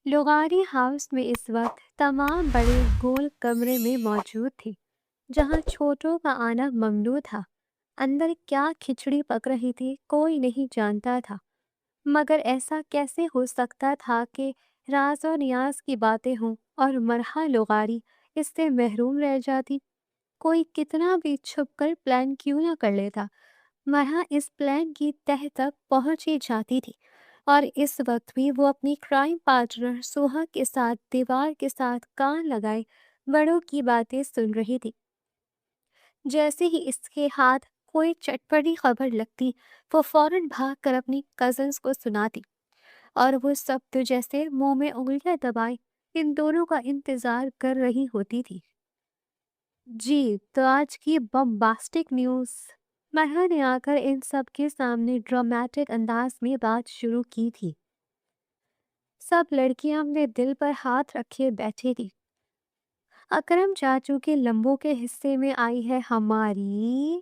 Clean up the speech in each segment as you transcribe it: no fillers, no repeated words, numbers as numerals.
لغاری house میں اس وقت تمام بڑے گول کمرے میں موجود تھے، جہاں چھوٹوں کا آنا ممنوع تھا۔ اندر کیا کھچڑی پک رہی تھی کوئی نہیں جانتا تھا، مگر ایسا کیسے ہو سکتا تھا کہ راز و نیاز کی باتیں ہوں اور مرحا لغاری اس سے محروم رہ جاتی؟ کوئی کتنا بھی چھپ کر پلان کیوں نہ کر لیتا، مرحا اس پلان کی تہہ تک پہنچ ہی جاتی تھی۔ اور اس وقت بھی وہ اپنی کرائم پارٹنر سوہا کے ساتھ دیوار کے ساتھ کان لگائے بڑوں کی باتیں سن رہی تھی۔ جیسے ہی اس کے ہاتھ کوئی چٹپٹی خبر لگتی، وہ فوراً بھاگ کر اپنی کزنس کو سناتی، اور وہ سب تو جیسے منہ میں انگلیاں دبائے ان دونوں کا انتظار کر رہی ہوتی تھی۔ جی تو آج کی بمباسٹک نیوز، مرحا نے آ کر ان سب کے سامنے ڈرامیٹک انداز میں بات شروع کی تھی۔ سب لڑکیاں اپنے دل پر ہاتھ رکھے بیٹھے تھی۔ اکرم چاچو کے لمبوں کے حصے میں آئی ہے ہماری،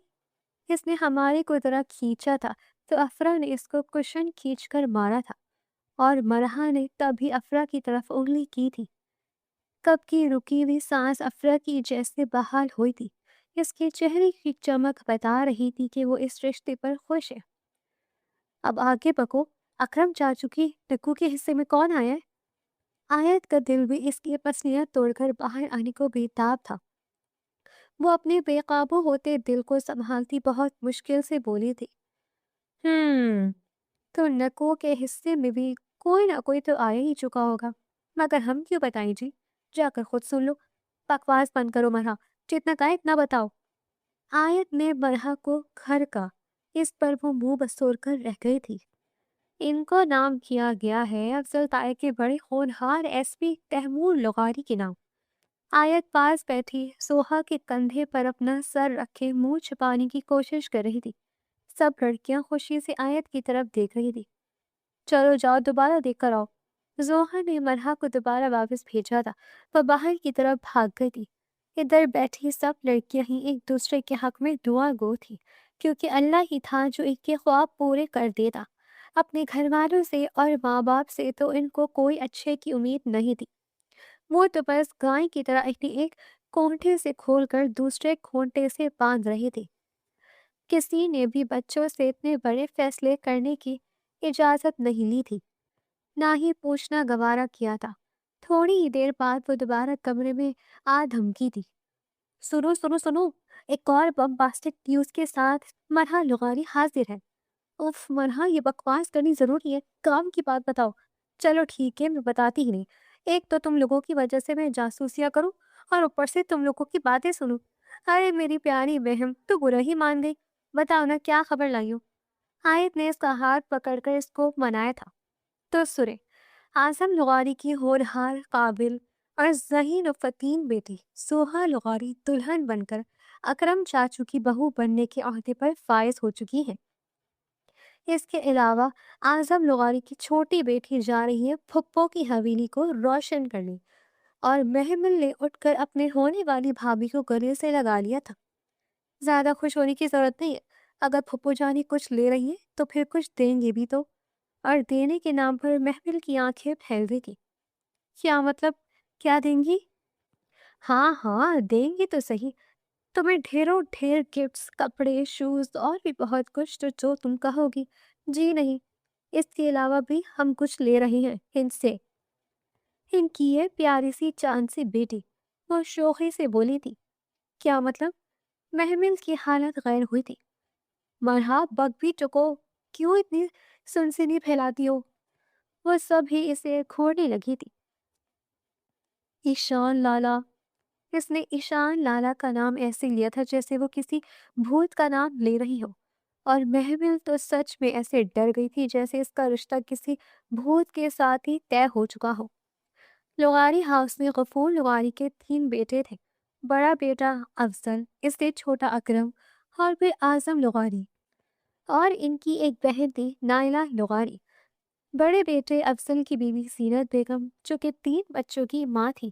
اس نے ہماری کو ذرا کھینچا تھا تو افرا نے اس کو کشن کھینچ کر مارا تھا، اور مرحا نے تبھی افرا کی طرف انگلی کی تھی۔ کب کی رکی ہوئی سانس افرا کی جیسے بحال ہوئی تھی۔ اس کے چہرے کی چمک بتا رہی تھی کہ وہ اس رشتے پر خوش ہے۔ اب آگے بکو، اکرم چاچو کی نکو کے حصے میں کون آیا ہے؟ آیت کا دل بھی اس کی پسلیاں توڑ کر باہر آنے کو بےتاب تھا۔ وہ اپنے بے قابو ہوتے دل کو سنبھالتی بہت مشکل سے بولی تھی، تو نکو کے حصے میں بھی کوئی نہ کوئی تو آیا ہی چکا ہوگا، مگر ہم کیوں بتائیں جی، جا کر خود سن لو۔ بکواس بند کرو مرحا، جتنا کہا اتنا بتاؤ۔ آیت نے مرحا کو گھر کا، اس پر وہ منہ بسور کر رہ گئی تھی۔ ان کو نام کیا گیا ہے افضل تائے کے بڑے ہونہار ایس پی تیمور لغاری کے نام۔ آیت پاس بیٹھی سوہا کے کندھے پر اپنا سر رکھے منہ چھپانے کی کوشش کر رہی تھی۔ سب لڑکیاں خوشی سے آیت کی طرف دیکھ رہی تھی۔ چلو جاؤ دوبارہ دیکھ کر آؤ۔ زوہا نے مرحا کو دوبارہ واپس بھیجا تھا، وہ باہر کی طرف بھاگ گئی تھی۔ ادھر بیٹھی سب لڑکیاں ہی ایک دوسرے کے حق میں دعا گو تھی، کیونکہ اللہ ہی تھا جو ان کے خواب پورے کر دیتا۔ اپنے گھر والوں سے اور ماں باپ سے تو ان کو کوئی اچھے کی امید نہیں تھی۔ وہ تو بس گائے کی طرح اپنی ایک کونٹے سے کھول کر دوسرے کونٹے سے باندھ رہے تھے۔ کسی نے بھی بچوں سے اتنے بڑے فیصلے کرنے کی اجازت نہیں لی تھی، نہ ہی پوچھنا گوارا کیا تھا۔ تھوڑی ہی دیر بعد وہ دوبارہ کمرے میں آ دھمکی دی، سنو سنو سنو، ایک اور بمباسٹک نیوز کے ساتھ مرحا لغاری حاضر ہے۔ اف مرحا، یہ بکواس کرنی ضروری ہے، کام کی بات بتاؤ۔ چلو ٹھیک ہے، میں بتاتی ہی نہیں۔ ایک تو تم لوگوں کی وجہ سے میں جاسوسیاں کروں، اور اوپر سے تم لوگوں کی باتیں سنوں۔ ارے میری پیاری بہن، تو برا ہی مان گئی۔ بتاؤ نا کیا خبر لائی ہو؟ آیت نے اس کا ہاتھ پکڑ کر اس کو منایا تھا۔ تو سرے، اعظم لغاری کی ہونہار، قابل اور ذہین و فطین بیٹی سوہا لغاری دلہن بن کر اکرم چاچو کی بہو بننے کے عہدے پر فائز ہو چکی ہے۔ اس کے علاوہ اعظم لغاری کی چھوٹی بیٹی جا رہی ہے پھپھو کی حویلی کو روشن کرنے، اور محمل نے اٹھ کر اپنے ہونے والی بھابھی کو گلے سے لگا لیا تھا۔ زیادہ خوش ہونے کی ضرورت نہیں ہے، اگر پھپھو جانی کچھ لے رہی ہے تو پھر کچھ دیں گے بھی تو۔ اور دینے کے نام پر محمل کی آنکھیں پھیل رہی تھی۔ کیا مطلب، کیا دیں گی؟ ہاں ہاں دیں گی تو صحیح، تمہیں ڈھیروں ڈھیر گفٹس، کپڑے، شوز اور بھی بہت کچھ، تو جو تم کہو گی۔ جی نہیں، اس کے علاوہ بھی ہم کچھ لے رہے ہیں ان سے۔ ان کی یہ پیاری سی چاند سی بیٹی، وہ شوخی سے بولی تھی۔ کیا مطلب؟ محمل کی حالت غیر ہوئی تھی۔ مرحا بگ بھی چکو، کیوں اتنی سنسنی پھیلاتی ہو؟ وہ سب ہی اسے کھوڑنے لگی تھی۔ ایشان لالا، اس نے ایشان لالا کا نام ایسے لیا تھا جیسے وہ کسی بھوت کا نام لے رہی ہو، اور محمل تو سچ میں ایسے ڈر گئی تھی جیسے اس کا رشتہ کسی بھوت کے ساتھ ہی طے ہو چکا ہو۔ لغاری ہاؤس میں غفور لغاری کے 3 بیٹے تھے، بڑا بیٹا افضل، اس سے چھوٹا اکرم، اور پھر اعظم لغاری، اور ان کی ایک بہن تھی نائلہ لغاری۔ بڑے بیٹے افضل کی بیوی زینت بیگم، جو کہ 3 بچوں کی ماں تھی،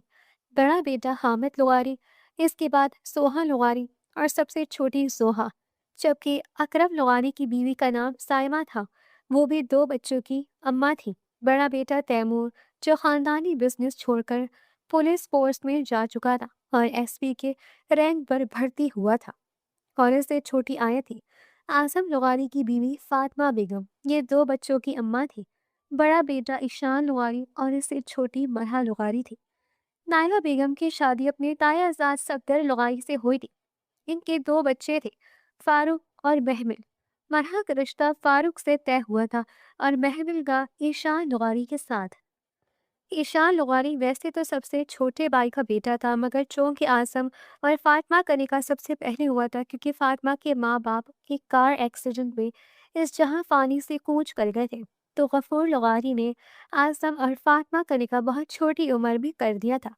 بڑا بیٹا حامد لغاری، اس کے بعد سوہا لغاری، اور سب سے چھوٹی زوہا، جبکہ اکرم لغاری کی بیوی کا نام سائمہ تھا، وہ بھی 2 بچوں کی اماں تھی، بڑا بیٹا تیمور، जो खानदानी बिजनेस छोड़कर पुलिस फोर्स में जा चुका था और एसपी के रैंक पर भर्ती हुआ था। और इससे छोटी आयत थी आजम लुगारी की बीवी फातिमा बेगम। ये दो बच्चों की अम्मा थी। बड़ा बेटा ईशान लुगारी और इससे छोटी मरहा लुगारी थी। नायला बेगम की शादी अपने ताया आजाद सफदर लुगारी से हुई थी। इनके दो बच्चे थे, फारूक और महमिल। मरहा का रिश्ता फारूक से तय हुआ था और महमिल का ईशान लुगारी के साथ। ईशान लुगारी वैसे तो सबसे छोटे भाई का बेटा था, मगर चूंकि आजम और फातिमा का निकाह सबसे पहले हुआ था, क्योंकि फातिमा के माँ बाप एक कार एक्सीडेंट में इस जहां फानी से कूच कर गए थे, तो गफूर लुगारी ने आजम और फातिमा का निकाह बहुत छोटी उम्र में कर दिया था।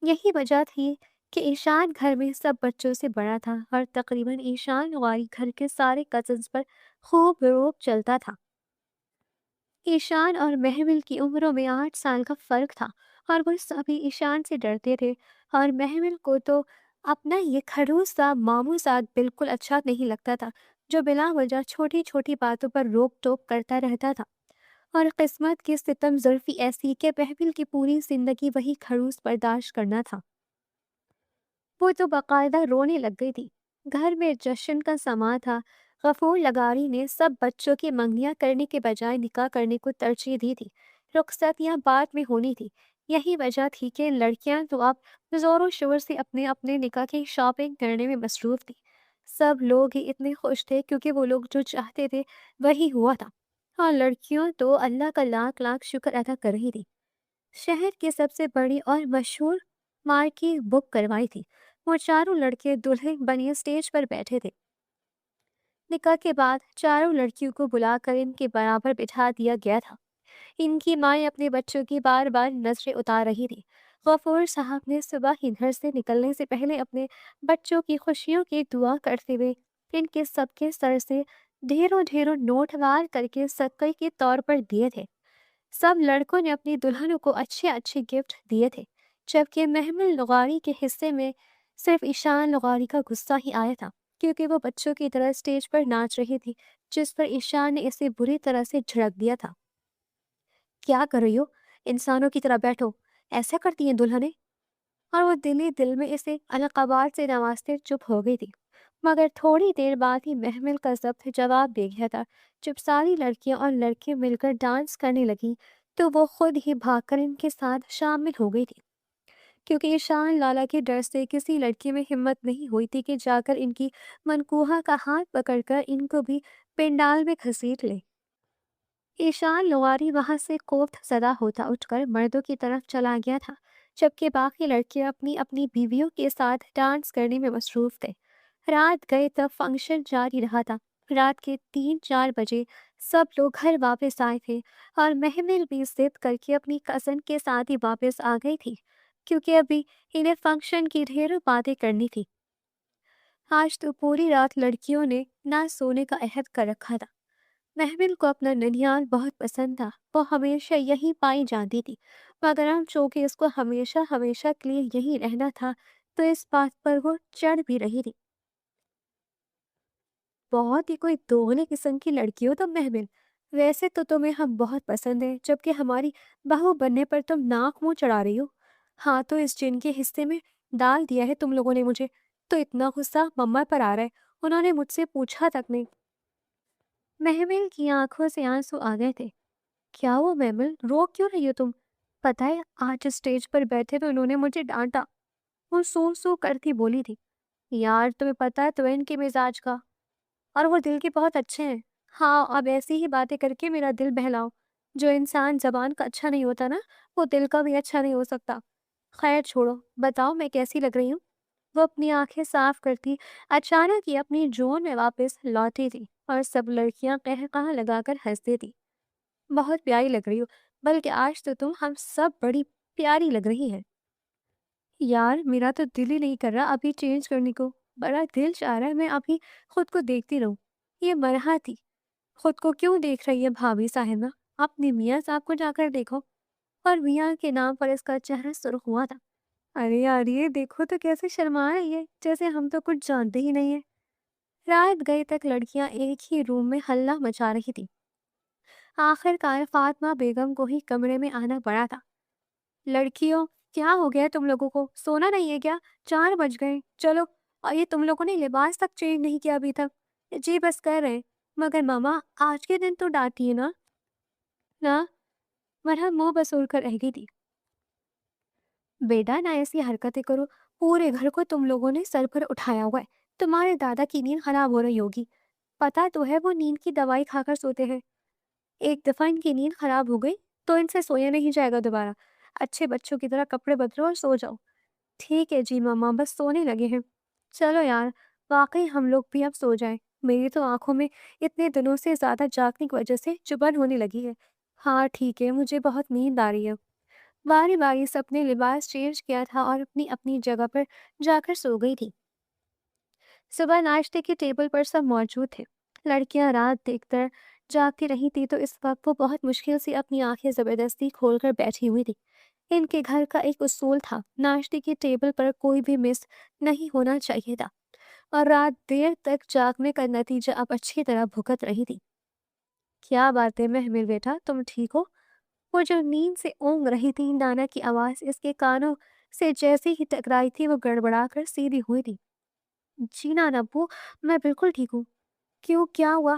यही वजह थी कि ईशान घर में सब बच्चों से बड़ा था और तकरीबन ईशान लुगारी घर के सारे कजन्स पर खूब रोब चलता था। ईशान और महमिल की उम्रों में 8 साल का फर्क था और वो सभी ईशान से डरते थे। और महमिल को तो अपना ये खड़ूस सा मामू साथ बिल्कुल अच्छा नहीं लगता था, जो बिला वजह छोटी छोटी बातों पर रोक टोक करता रहता था। और किस्मत की सितम जुल्फी ऐसी कि महमिल की पूरी जिंदगी वही खड़ूस बर्दाश्त करना था। वो तो बाकायदा रोने लग गई थी। घर में जश्न का समा था। गफूर लगारी ने सब बच्चों की मंगनियां करने के बजाय निकाह करने को तरजीह दी थी। रुखसतियां बाद में होनी थी। यही वजह थी कि लड़कियां तो अब जोरों शोर से अपने अपने निकाह की शॉपिंग करने में मसरूफ थी। सब लोग ही इतने खुश थे क्योंकि वो लोग जो चाहते थे वही हुआ था। और लड़कियों तो अल्लाह का लाख लाख शुक्र अदा कर रही थी। शहर की सबसे बड़ी और मशहूर मार्केट बुक करवाई थी। वो चारों लड़के दुल्हन बनिए स्टेज पर बैठे थे। निकाह के बाद चारों लड़कियों को बुलाकर इनके बराबर बिठा दिया गया था। इनकी माएँ अपने बच्चों की बार बार नजरें उतार रही थी। गफूर साहब ने सुबह ही घर से निकलने से पहले अपने बच्चों की खुशियों की दुआ करते हुए इनके सबके सर से ढेरों ढेरों नोट वार करके सदक़े के तौर पर दिए थे। सब लड़कों ने अपनी दुल्हनों को अच्छे अच्छे गिफ्ट दिए थे, जबकि महमिल लुगारी के हिस्से में सिर्फ ईशान लुगारी का गुस्सा ही आया था, क्योंकि वो बच्चों की तरह स्टेज पर नाच रही थी, जिस पर ईशान ने इसे बुरी तरह से झड़क दिया था। क्या कर रही हो? इंसानों की तरह बैठो। ऐसा करती हैं दुल्हनें? और वो दिल ही दिल में इसे अलक़ाबात से नवाजते चुप हो गई थी। मगर थोड़ी देर बाद ही महमिल का ज़ब्त जवाब दे गया था। जब सारी लड़कियां और लड़के मिलकर डांस करने लगी, तो वो खुद ही भागकर इनके साथ शामिल हो गई थी, क्योंकि ईशान लाला के डर से किसी लड़की में हिम्मत नहीं हुई थी कि जाकर इनकी मनकूहा का हाथ पकड़कर इनको भी पेंडाल में घसीट ले। ईशान लोहारी वहां से कोफ्त सदा होता उठकर मर्दों की तरफ चला गया था, जबकि बाकी लड़के अपनी अपनी बीवियों के साथ डांस करने में मसरूफ थे। रात गए तब फंक्शन जारी रहा था। रात के 3-4 बजे सब लोग घर वापस आए थे और महमिल भी जिद करके अपनी कजन के साथ ही वापस आ गई थी, क्योंकि अभी इन्हें फंक्शन की ढेरों बातें करनी थी। आज तो पूरी रात लड़कियों ने ना सोने का अहद कर रखा था। महमिल को अपना ननिहाल बहुत पसंद था। वो हमेशा यहीं पाई जाती थी, मगर हम चूंकि इसको हमेशा हमेशा के लिए यहीं रहना था, तो इस बात पर वो चढ़ भी रही थी। बहुत ही कोई दोगले किस्म की लड़की हो तुम महमिल। वैसे तो तुम्हें हम बहुत पसंद है, जबकि हमारी बहू बनने पर तुम नाक मुंह चढ़ा रही हो। हाँ, तो इस जिन के हिस्से में डाल दिया है तुम लोगों ने मुझे। तो इतना गुस्सा मम्मा पर आ रहा है, उन्होंने मुझसे पूछा तक नहीं। महमिल की आंखों से आंसू आ गए थे। क्या हुआ महमिल, रो क्यों रही हो तुम? पता है आज स्टेज पर बैठे तो इन्होंने मुझे डांटा। वो सू सू करती बोली थी। यार तुम्हें पता है तो है इनके मिजाज का, और वो दिल के बहुत अच्छे हैं। हाँ, अब ऐसी ही बातें करके मेरा दिल बहलाओ। जो इंसान जबान का अच्छा नहीं होता ना, वो दिल का भी अच्छा नहीं हो सकता। खैर छोड़ो, बताओ मैं कैसी लग रही हूँ? वो अपनी आंखें साफ करती अचानक ही अपनी जोन में वापस लौटी थी और सब लड़कियां कह लगाकर हंसती थी। बहुत प्यारी लग रही हो, बल्कि आज तो तुम हम सब बड़ी प्यारी लग रही हैं। यार मेरा तो दिल ही नहीं कर रहा अभी चेंज करने को। बड़ा दिल चाह रहा है मैं अभी खुद को देखती रहूं। ये मरहा थी। खुद को क्यों देख रही है भाभी साहिबा? अपने मियाँ साहब को जाकर देखो। और मियाँ के नाम पर इसका चेहरा सुर्ख हुआ था। अरे यार ये देखो तो कैसे शर्मा रही है, जैसे हम तो कुछ जानते ही नहीं है। रात गए तक लड़कियां एक ही रूम में हल्ला मचा रही थी। आखिरकार फातिमा बेगम को ही कमरे में आना पड़ा था। लड़कियों, क्या हो गया तुम लोगों को? सोना नहीं है क्या? 4 बज गए। चलो। और ये तुम लोगों ने लिबास तक चेंज नहीं किया अभी तक। जी बस कर रहे हैं। मगर मम्मा, आज के दिन तो डांटिए ना। ना। मरहम मुंह बसूल कर रह गई थी। बेटा ना ऐसी हरकतें करो। पूरे घर को तुम लोगों ने सर पर उठाया हुआ है। तुम्हारे दादा की नींद खराब हो रही होगी। पता तो है वो नींद की दवाई खाकर सोते हैं। एक दफा इनकी नींद खराब हो गई तो इनसे सोया नहीं जाएगा दोबारा। अच्छे बच्चों की तरह कपड़े बदलो और सो जाओ। ठीक है जी मम्मा, बस सोने लगे हैं। चलो यार, वाकई हम लोग भी अब सो जाएं। मेरी तो आंखों में इतने दिनों से ज्यादा जागने की वजह से चुभन होने लगी है। हाँ ठीक है, मुझे बहुत नींद आ रही है। बारी बारी सबने लिबास चेंज किया था और अपनी अपनी जगह पर जाकर सो गई थी। सुबह नाश्ते के टेबल पर सब मौजूद थे। लड़कियां रात देखकर जागती रही थी तो इस वक्त वो बहुत मुश्किल से अपनी आंखें जबरदस्ती खोलकर बैठी हुई थी। इनके घर का एक उसूल था, नाश्ते के टेबल पर कोई भी मिस नहीं होना चाहिए था। और रात देर तक जागने का नतीजा अब अच्छी तरह भुगत रही थी। क्या बात है महमिल बेटा, तुम ठीक हो? वो जो नींद से ऊँग रही थी, नाना की आवाज़ इसके कानों से जैसे ही टकराई थी वो गड़बड़ाकर सीधी हुई थी। जी नाना अब्बू, मैं बिल्कुल ठीक हूँ। क्यों, क्या हुआ?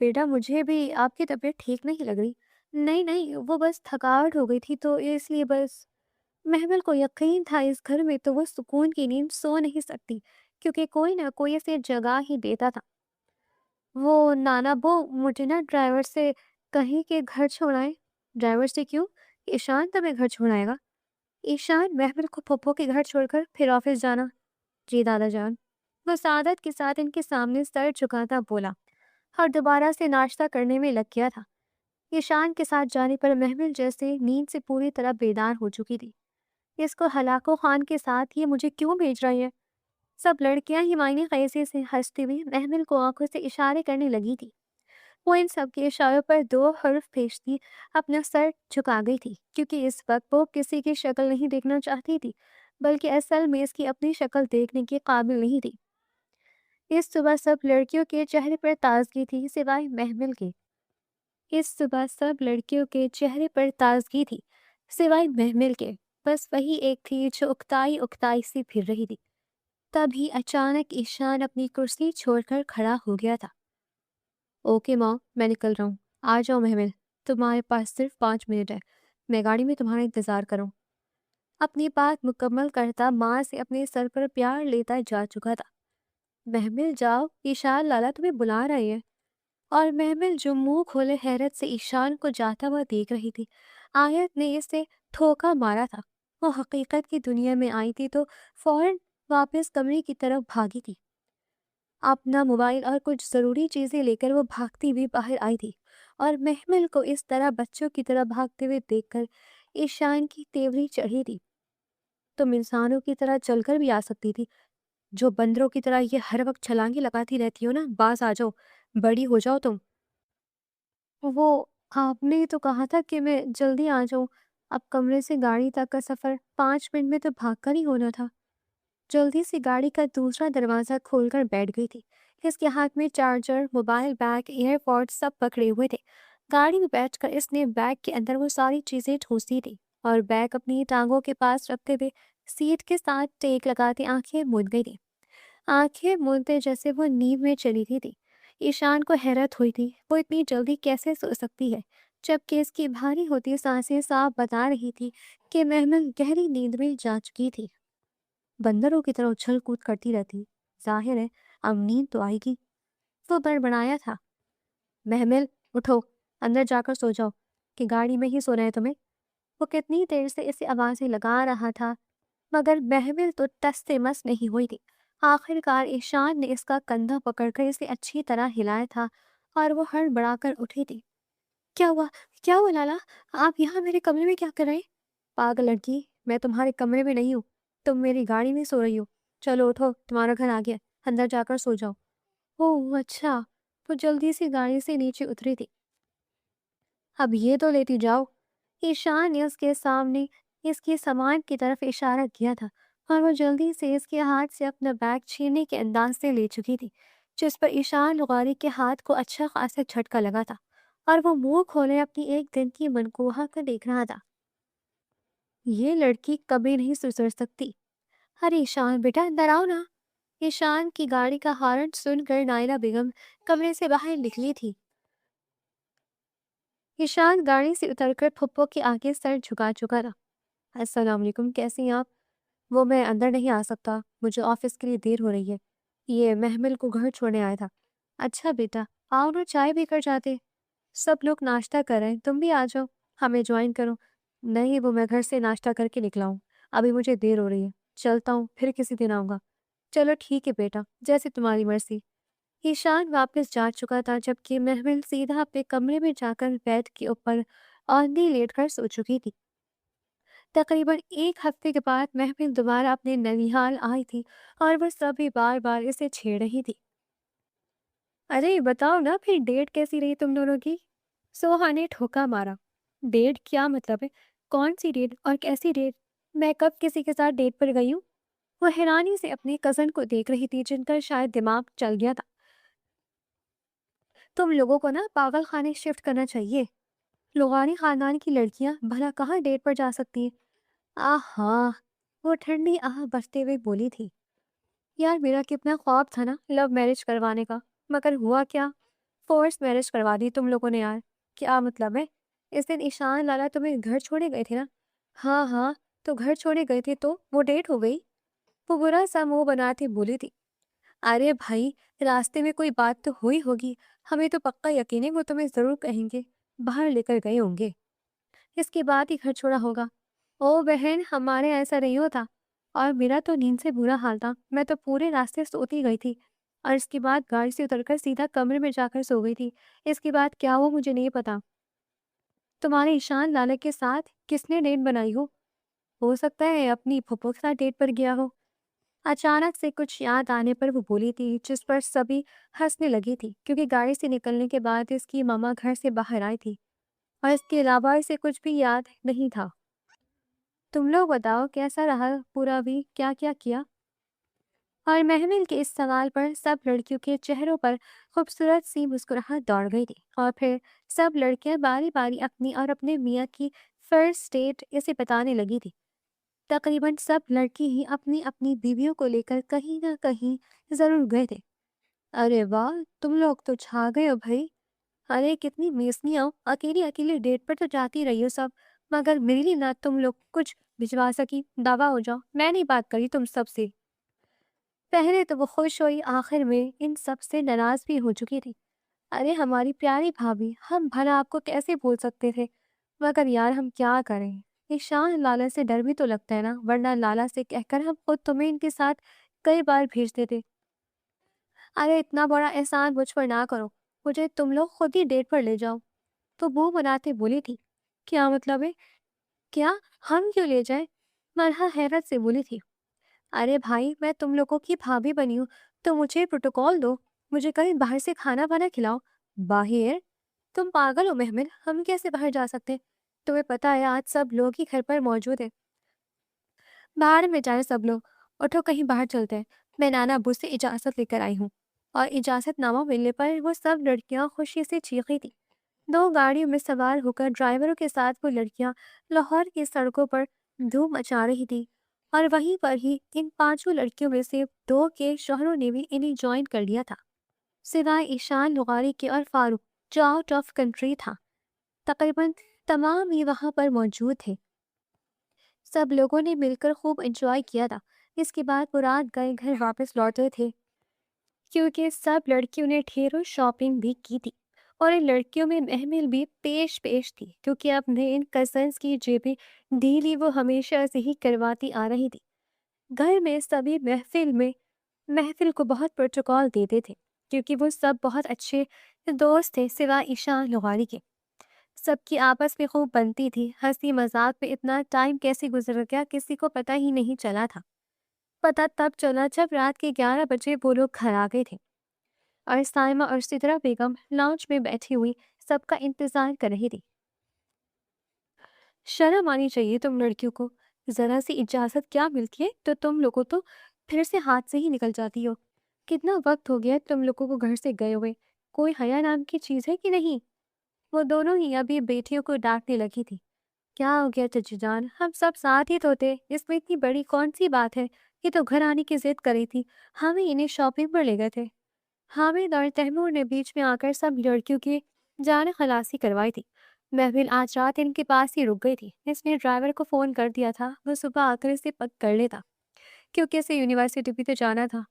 बेटा मुझे भी आपकी तबीयत ठीक नहीं लग रही। नहीं नहीं, वो बस थकावट हो गई थी तो इसलिए बस। महमल को यकीन था इस घर में तो वो सुकून की नींद सो नहीं सकती, क्योंकि कोई ना कोई इसे जगा ही देता था। वो नाना वो मुझे ना ड्राइवर से कहीं के घर छोड़ाए। ड्राइवर से क्यों? ईशान तुम्हें घर छोड़ाएगा? ईशान महमल को पप्पो के घर छोड़कर फिर ऑफिस जाना? जी दादा जान। वो सादत के साथ इनके सामने सर झुकाता बोला और दोबारा से नाश्ता करने में लग गया था। ईशान के साथ जाने पर महमल जैसे नींद से पूरी तरह बेदार हो चुकी थी। इसको हलाको खान के साथ ये मुझे क्यों भेज रही है? सब लड़कियां हिमायनी कैसे से हंसती हुई महमिल को आंखों से इशारे करने लगी थी। वो इन सब के इशारों पर दो हर्फ भेजती अपना सर झुका गई थी, क्योंकि इस वक्त वो किसी की शक्ल नहीं देखना चाहती थी, बल्कि असल में इसकी अपनी शक्ल देखने के काबिल नहीं थी। इस सुबह सब लड़कियों के चेहरे पर ताजगी थी सिवाय महमिल के। इस सुबह सब लड़कियों के चेहरे पर ताजगी थी सिवाय महमिल के। बस वही एक थी जो उकताई उकताई सी फिर रही थी। तभी अचानक ईशान अपनी कुर्सी छोड़कर खड़ा हो गया था। ओके माँ, मैं निकल रहा हूँ। आ जाओ महमिल, तुम्हारे पास सिर्फ 5 मिनट है। मैं गाड़ी में तुम्हारा इंतजार करूँ। अपनी बात मुकम्मल करता माँ से अपने सर पर प्यार लेता जा चुका था। महमिल जाओ, ईशान लाला तुम्हें बुला रहे हैं। और महमिल जो मुंह खोले हैरत से ईशान को जाता हुआ देख रही थी। आयत ने इसे ठोका मारा था। वो हकीकत की दुनिया में आई थी तो फौरन वापस कमरे की तरफ भागी थी। अपना मोबाइल और कुछ ज़रूरी चीज़ें लेकर वो भागती हुई बाहर आई थी। और महमिल को इस तरह बच्चों की तरह भागते हुए देखकर ईशान की तेवरी चढ़ी थी। तुम इंसानों की तरह चलकर भी आ सकती थी, जो बंदरों की तरह ये हर वक्त छलांगे लगाती रहती हो ना। बास आ जाओ, बड़ी हो जाओ तुम। वो आपने तो कहा था कि मैं जल्दी आ जाऊं। अब कमरे से गाड़ी तक का सफ़र 5 मिनट में तो भागकर ही होना था। जल्दी से गाड़ी का दूसरा दरवाज़ा खोलकर बैठ गई थी। इसके हाथ में चार्जर, मोबाइल, बैग, एयरपॉड्स सब पकड़े हुए थे। गाड़ी में बैठकर इसने बैग के अंदर वो सारी चीज़ें ठूंसी थी और बैग अपनी टांगों के पास रखते हुए सीट के साथ टेक लगाते आंखें मूंद गई थी। आंखें मूंदते जैसे वो नींद में चली गई थी। ईशान को हैरत हुई थी, वो इतनी जल्दी कैसे सो सकती है, जबकि इसकी भारी होती सांसें साफ बता रही थी कि महमल गहरी नींद में जा चुकी थी। बंदरों की तरह उछल कूद करती रहती, जाहिर है अब नींद तो आएगी। वो बड़बड़ाया था। महमिल, उठो, अंदर जाकर सो जाओ, कि गाड़ी में ही सोना है तुम्हें। वो कितनी देर से इसे आवाज़ें लगा रहा था, मगर महमिल तो टस से मस नहीं हुई थी। आखिरकार ईशान ने इसका कंधा पकड़कर इसे अच्छी तरह हिलाया था और वो हड़बड़ाकर उठी थी। क्या हुआ? क्या हुआ लाला? आप यहाँ मेरे कमरे में क्या कर रहे हैं? पागल लड़की, मैं तुम्हारे कमरे में नहीं हूँ। तुम मेरी गाड़ी में सो रही हो। चलो उठो, तुम्हारा घर आ गया। अंदर जाकर सो जाओ। ओह अच्छा। वो जल्दी से गाड़ी से नीचे उतरी थी। अब ये तो लेती जाओ। ईशान ने उसके सामने इसके सामान की तरफ इशारा किया था और वो जल्दी से इसके हाथ से अपना बैग छीनने के अंदाज से ले चुकी थी, जिस पर ईशान गौरी के हाथ को अच्छा खासा झटका लगा था और वो मुंह खोले अपनी एक दिन की मनकूहा को देख रहा था। یہ لڑکی کبھی نہیں سسر سکتی۔ ارے ایشان بیٹا اندر آؤ نا۔ ایشان کی گاڑی کا ہارن سن کر نائلہ بیگم کمرے سے باہر نکلی تھی۔ ایشان گاڑی سے اتر کر پھپھو کے آگے سر جھکا چکا تھا۔ السلام علیکم، کیسی ہیں آپ؟ وہ میں اندر نہیں آ سکتا، مجھے آفس کے لیے دیر ہو رہی ہے، یہ محمل کو گھر چھوڑنے آیا تھا۔ اچھا بیٹا آؤ نا، چائے بھی کر جاتے، سب لوگ ناشتہ کر رہے ہیں، تم بھی آ جاؤ، ہمیں جوائن کرو۔ نہیں، وہ میں گھر سے ناشتہ کر کے نکلا ہوں، ابھی مجھے دیر ہو رہی ہے، چلتا ہوں، پھر کسی دن آؤں گا۔ چلو ٹھیک ہے بیٹا، جیسے تمہاری مرضی۔ ایشان واپس جا چکا تھا جبکہ محمل سیدھا اپنے کمرے میں جا کر بیڈ کے اوپر اوندھی لیٹ کر سو چکی تھی۔ تقریباً ایک ہفتے کے بعد محمل دوبارہ اپنے ننیحال آئی تھی اور وہ سبھی بار بار اسے چھیڑ رہی تھی۔ ارے بتاؤ نا پھر ڈیٹ کیسی رہی تم دونوں کی؟ سوہا نے ٹھوکا مارا۔ ڈیٹ کیا مطلب ہے؟ کون سی ڈیٹ اور کیسی ڈیٹ؟ میں کب کسی کے ساتھ ڈیٹ پر گئی ہوں؟ وہ حیرانی سے اپنے کزن کو دیکھ رہی تھی جن کا شاید دماغ چل گیا تھا۔ تم لوگوں کو نا پاگل خانے شفٹ کرنا چاہیے، لغانی خاندان کی لڑکیاں بھلا کہاں ڈیٹ پر جا سکتی ہیں؟ آہا، وہ ٹھنڈی آہ بھرتے ہوئے بولی تھی۔ یار میرا کتنا خواب تھا نا لو میرج کروانے کا، مگر ہوا کیا؟ فورس میرج کروا دی تم لوگوں نے یار۔ کیا مطلب ہے؟ اس دن ایشان لالا تمہیں گھر چھوڑے گئے تھے نا؟ ہاں ہاں، تو گھر چھوڑے گئے تھے تو وہ ڈیٹ ہو گئی؟ وہ برا سا منہ بناتی بولی تھی۔ ارے بھائی، راستے میں کوئی بات تو ہوئی ہوگی، ہمیں تو پکا یقین ہے وہ تمہیں ضرور کہیں گے، باہر لے کر گئے ہوں گے، اس کے بعد ہی گھر چھوڑا ہوگا۔ او بہن، ہمارے ایسا نہیں ہوتا، اور میرا تو نیند سے برا حال تھا، میں تو پورے راستے سوتی گئی تھی، اور اس کے بعد گاڑی سے اتر کر سیدھا کمرے میں جا کر سو گئی تھی۔ اس کے بعد کیا ہوا مجھے نہیں پتا۔ تمہارے ایشان لالا کے ساتھ کس نے ڈیٹ بنائی ہو سکتا ہے اپنی پھپھو کے ساتھ ڈیٹ پر گیا ہو۔ اچانک سے کچھ یاد آنے پر وہ بولی تھی جس پر سبھی ہنسنے لگی تھی، کیونکہ گاڑی سے نکلنے کے بعد اس کی ماما گھر سے باہر آئی تھی اور اس کے علاوہ اسے کچھ بھی یاد نہیں تھا۔ تم لوگ بتاؤ کیسا رہا پورا بھی، کیا کیا کیا؟ اور محمل کے اس سوال پر سب لڑکیوں کے چہروں پر خوبصورت سی مسکراہٹ دوڑ گئی تھی، اور پھر سب لڑکیاں باری باری اپنی اور اپنے میاں کی فرسٹ ڈیٹ اسے بتانے لگی تھی۔ تقریباً سب لڑکی ہی اپنی اپنی بیویوں کو لے کر کہیں نہ کہیں ضرور گئے تھے۔ ارے واہ، تم لوگ تو چھا گئے ہو بھائی۔ ارے کتنی میسنیاں، اکیلی اکیلی ڈیٹ پر تو جاتی رہی ہو سب، مگر میرے لیے نہ تم لوگ کچھ بھجوا سکی، دعویٰ ہو جاؤ، میں نہیں بات کری تم سب سے۔ پہلے تو وہ خوش ہوئی، آخر میں ان سب سے ناراض بھی ہو چکی تھی۔ ارے ہماری پیاری بھابھی، ہم بھلا آپ کو کیسے بول سکتے تھے، مگر یار ہم کیا کریں، ایشان لالا سے ڈر بھی تو لگتا ہے نا، ورنہ لالا سے کہہ کر ہم خود تمہیں ان کے ساتھ کئی بار بھیج دیتے۔ ارے اتنا بڑا احسان مجھ پر نہ کرو، مجھے تم لوگ خود ہی ڈیٹ پر لے جاؤ۔ تو منہ بناتے بولی تھی۔ کیا مطلب ہے؟ کیا ہم کیوں لے جائیں؟ مرحا حیرت سے بولی تھی۔ ارے بھائی، میں تم لوگوں کی بھابھی بنی ہوں تو مجھے پروٹوکول دو، مجھے کہیں باہر سے کھانا وانا کھلاؤ۔ باہر؟ تم پاگل ہو محمل، ہم کیسے باہر جا سکتے؟ تمہیں پتا ہے آج سب لوگ ہی گھر پر موجود ہیں، باہر میں جائیں سب لوگ، اٹھو کہیں باہر چلتے ہیں، میں نانا ابو سے اجازت لے کر آئی ہوں۔ اور اجازت نامہ ملنے پر وہ سب لڑکیاں خوشی سے چیخی تھی۔ دو گاڑیوں میں سوار ہو کر ڈرائیوروں کے ساتھ وہ لڑکیاں لاہور کی سڑکوں پر دھوم مچا رہی تھی، اور وہیں پر ہی ان پانچوں لڑکیوں میں سے دو کے شوہروں نے بھی انہیں جوائن کر لیا تھا، سوائے ایشان لغاری کے اور فاروق جو آؤٹ آف کنٹری تھا۔ تقریباً تمام ہی وہاں پر موجود تھے۔ سب لوگوں نے مل کر خوب انجوائے کیا تھا۔ اس کے بعد وہ رات گئے گھر واپس لوٹے تھے، کیونکہ سب لڑکیوں نے ڈھیروں شاپنگ بھی کی تھی، اور ان لڑکیوں میں محمل بھی پیش تھی، کیونکہ اپنے ان کزنس کی جیبیں ڈھیلی وہ ہمیشہ سے ہی کرواتی آ رہی تھی۔ گھر میں سبھی محفل کو بہت پروٹوکول دیتے تھے، کیونکہ وہ سب بہت اچھے دوست تھے سوائے ایشان لغاری کے۔ سب کی آپس میں خوب بنتی تھی، ہنسی مذاق میں اتنا ٹائم کیسے گزر گیا کسی کو پتہ ہی نہیں چلا تھا۔ پتہ تب چلا جب رات کے 11 بجے وہ لوگ گھر آ گئے تھے، اور سائمہ اور سدرا بیگم لاؤنج میں بیٹھی ہوئی سب کا انتظار کر رہی تھی۔ شرم آنی چاہیے تم لڑکیوں کو، ذرا سی اجازت کیا ملتی ہے تو تم لوگوں تو پھر سے ہاتھ سے ہی نکل جاتی ہو۔ کتنا وقت ہو گیا تم لوگوں کو گھر سے گئے ہوئے، کوئی حیا نام کی چیز ہے کہ نہیں؟ وہ دونوں ہی ابھی بیٹیوں کو ڈانٹنے لگی تھی۔ کیا ہو گیا چچی جان؟ ہم سب ساتھ ہی تو تھے، اس میں اتنی بڑی کون سی بات ہے؟ یہ تو گھر آنے کی ضد کری تھی، ہمیں انہیں شاپنگ پر لے گئے تھے۔ حامد اور تیمور نے بیچ میں آ کر سب لڑکیوں کی جان خلاصی کروائی تھی۔ محفل آج رات ان کے پاس ہی رک گئی تھی۔ اس نے ڈرائیور کو فون کر دیا تھا، وہ صبح آ کر اسے پک کر لیتا کیونکہ اسے یونیورسٹی بھی تو جانا تھا۔